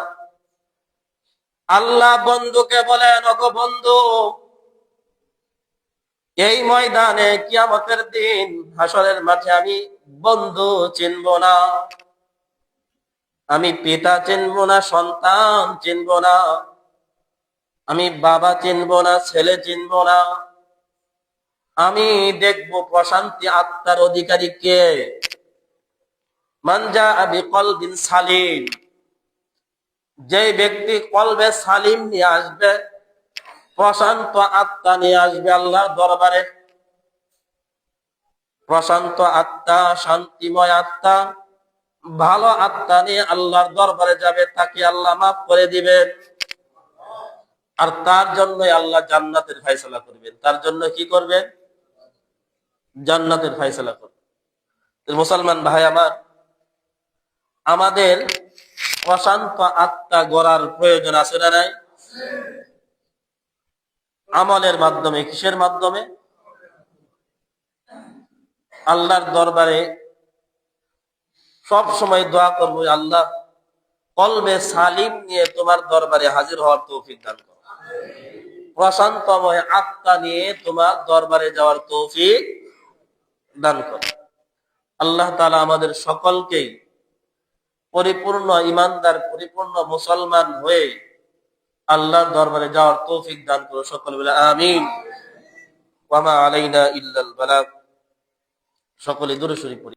আল্লাহ বন্ধুকে বলেন, ওগো বন্ধু, এই ময়দানে কিয়ামতের দিন হাসরের মাঠে আমি বন্ধু চিনব না, আমি পিতা চিনব না, সন্তান চিনব না, আমি বাবা চিনব না, ছেলে চিনব না। আমি দেখব প্রশান্তি আত্মার অধিকারী কে। মান জাআ বিকলবিন সালিম, যে ব্যক্তি কলবে সালিম নিয়ে আসবে, প্রশান্ত আত্মা নিয়ে আসবে আল্লাহর দরবারে। প্রশান্ত আত্মা, শান্তিময় আত্মা, ভালো আত্মা নিয়ে আল্লাহর দরবারে যাবে, তাকে আল্লাহ মাফ করে দিবেন। আর তার জন্য আল্লাহ জান্নাতের ফয়সালা করবেন। তার জন্য কি করবেন? জান্নাতের ফয়সালা করবেন। মুসলমান ভাই আমার, আমাদের প্রশান্ত আত্মা গড়ার প্রয়োজন আছে না নাই? আমলের মাধ্যমে। কিসের মাধ্যমে? আল্লাহর দরবারে সব সময় দোয়া করবো, আল্লাহ কলবে সালিম নিয়ে তোমার দরবারে হাজির হওয়ার তৌফিক দান করো, প্রশান্তময় আত্মা নিয়ে তোমার দরবারে যাওয়ার তৌফিক দান করো। আল্লাহ তাআলা আমাদের সকলকেই পরিপূর্ণ ইমানদার, পরিপূর্ণ মুসলমান হয়ে আল্লাহর দরবারে যাওয়ার তৌফিক দান করো। সকল বলে আমিন। ওয়া মা আলাইনা ইল্লাল বালাগ। সকলে দূরে সরে পড়ি।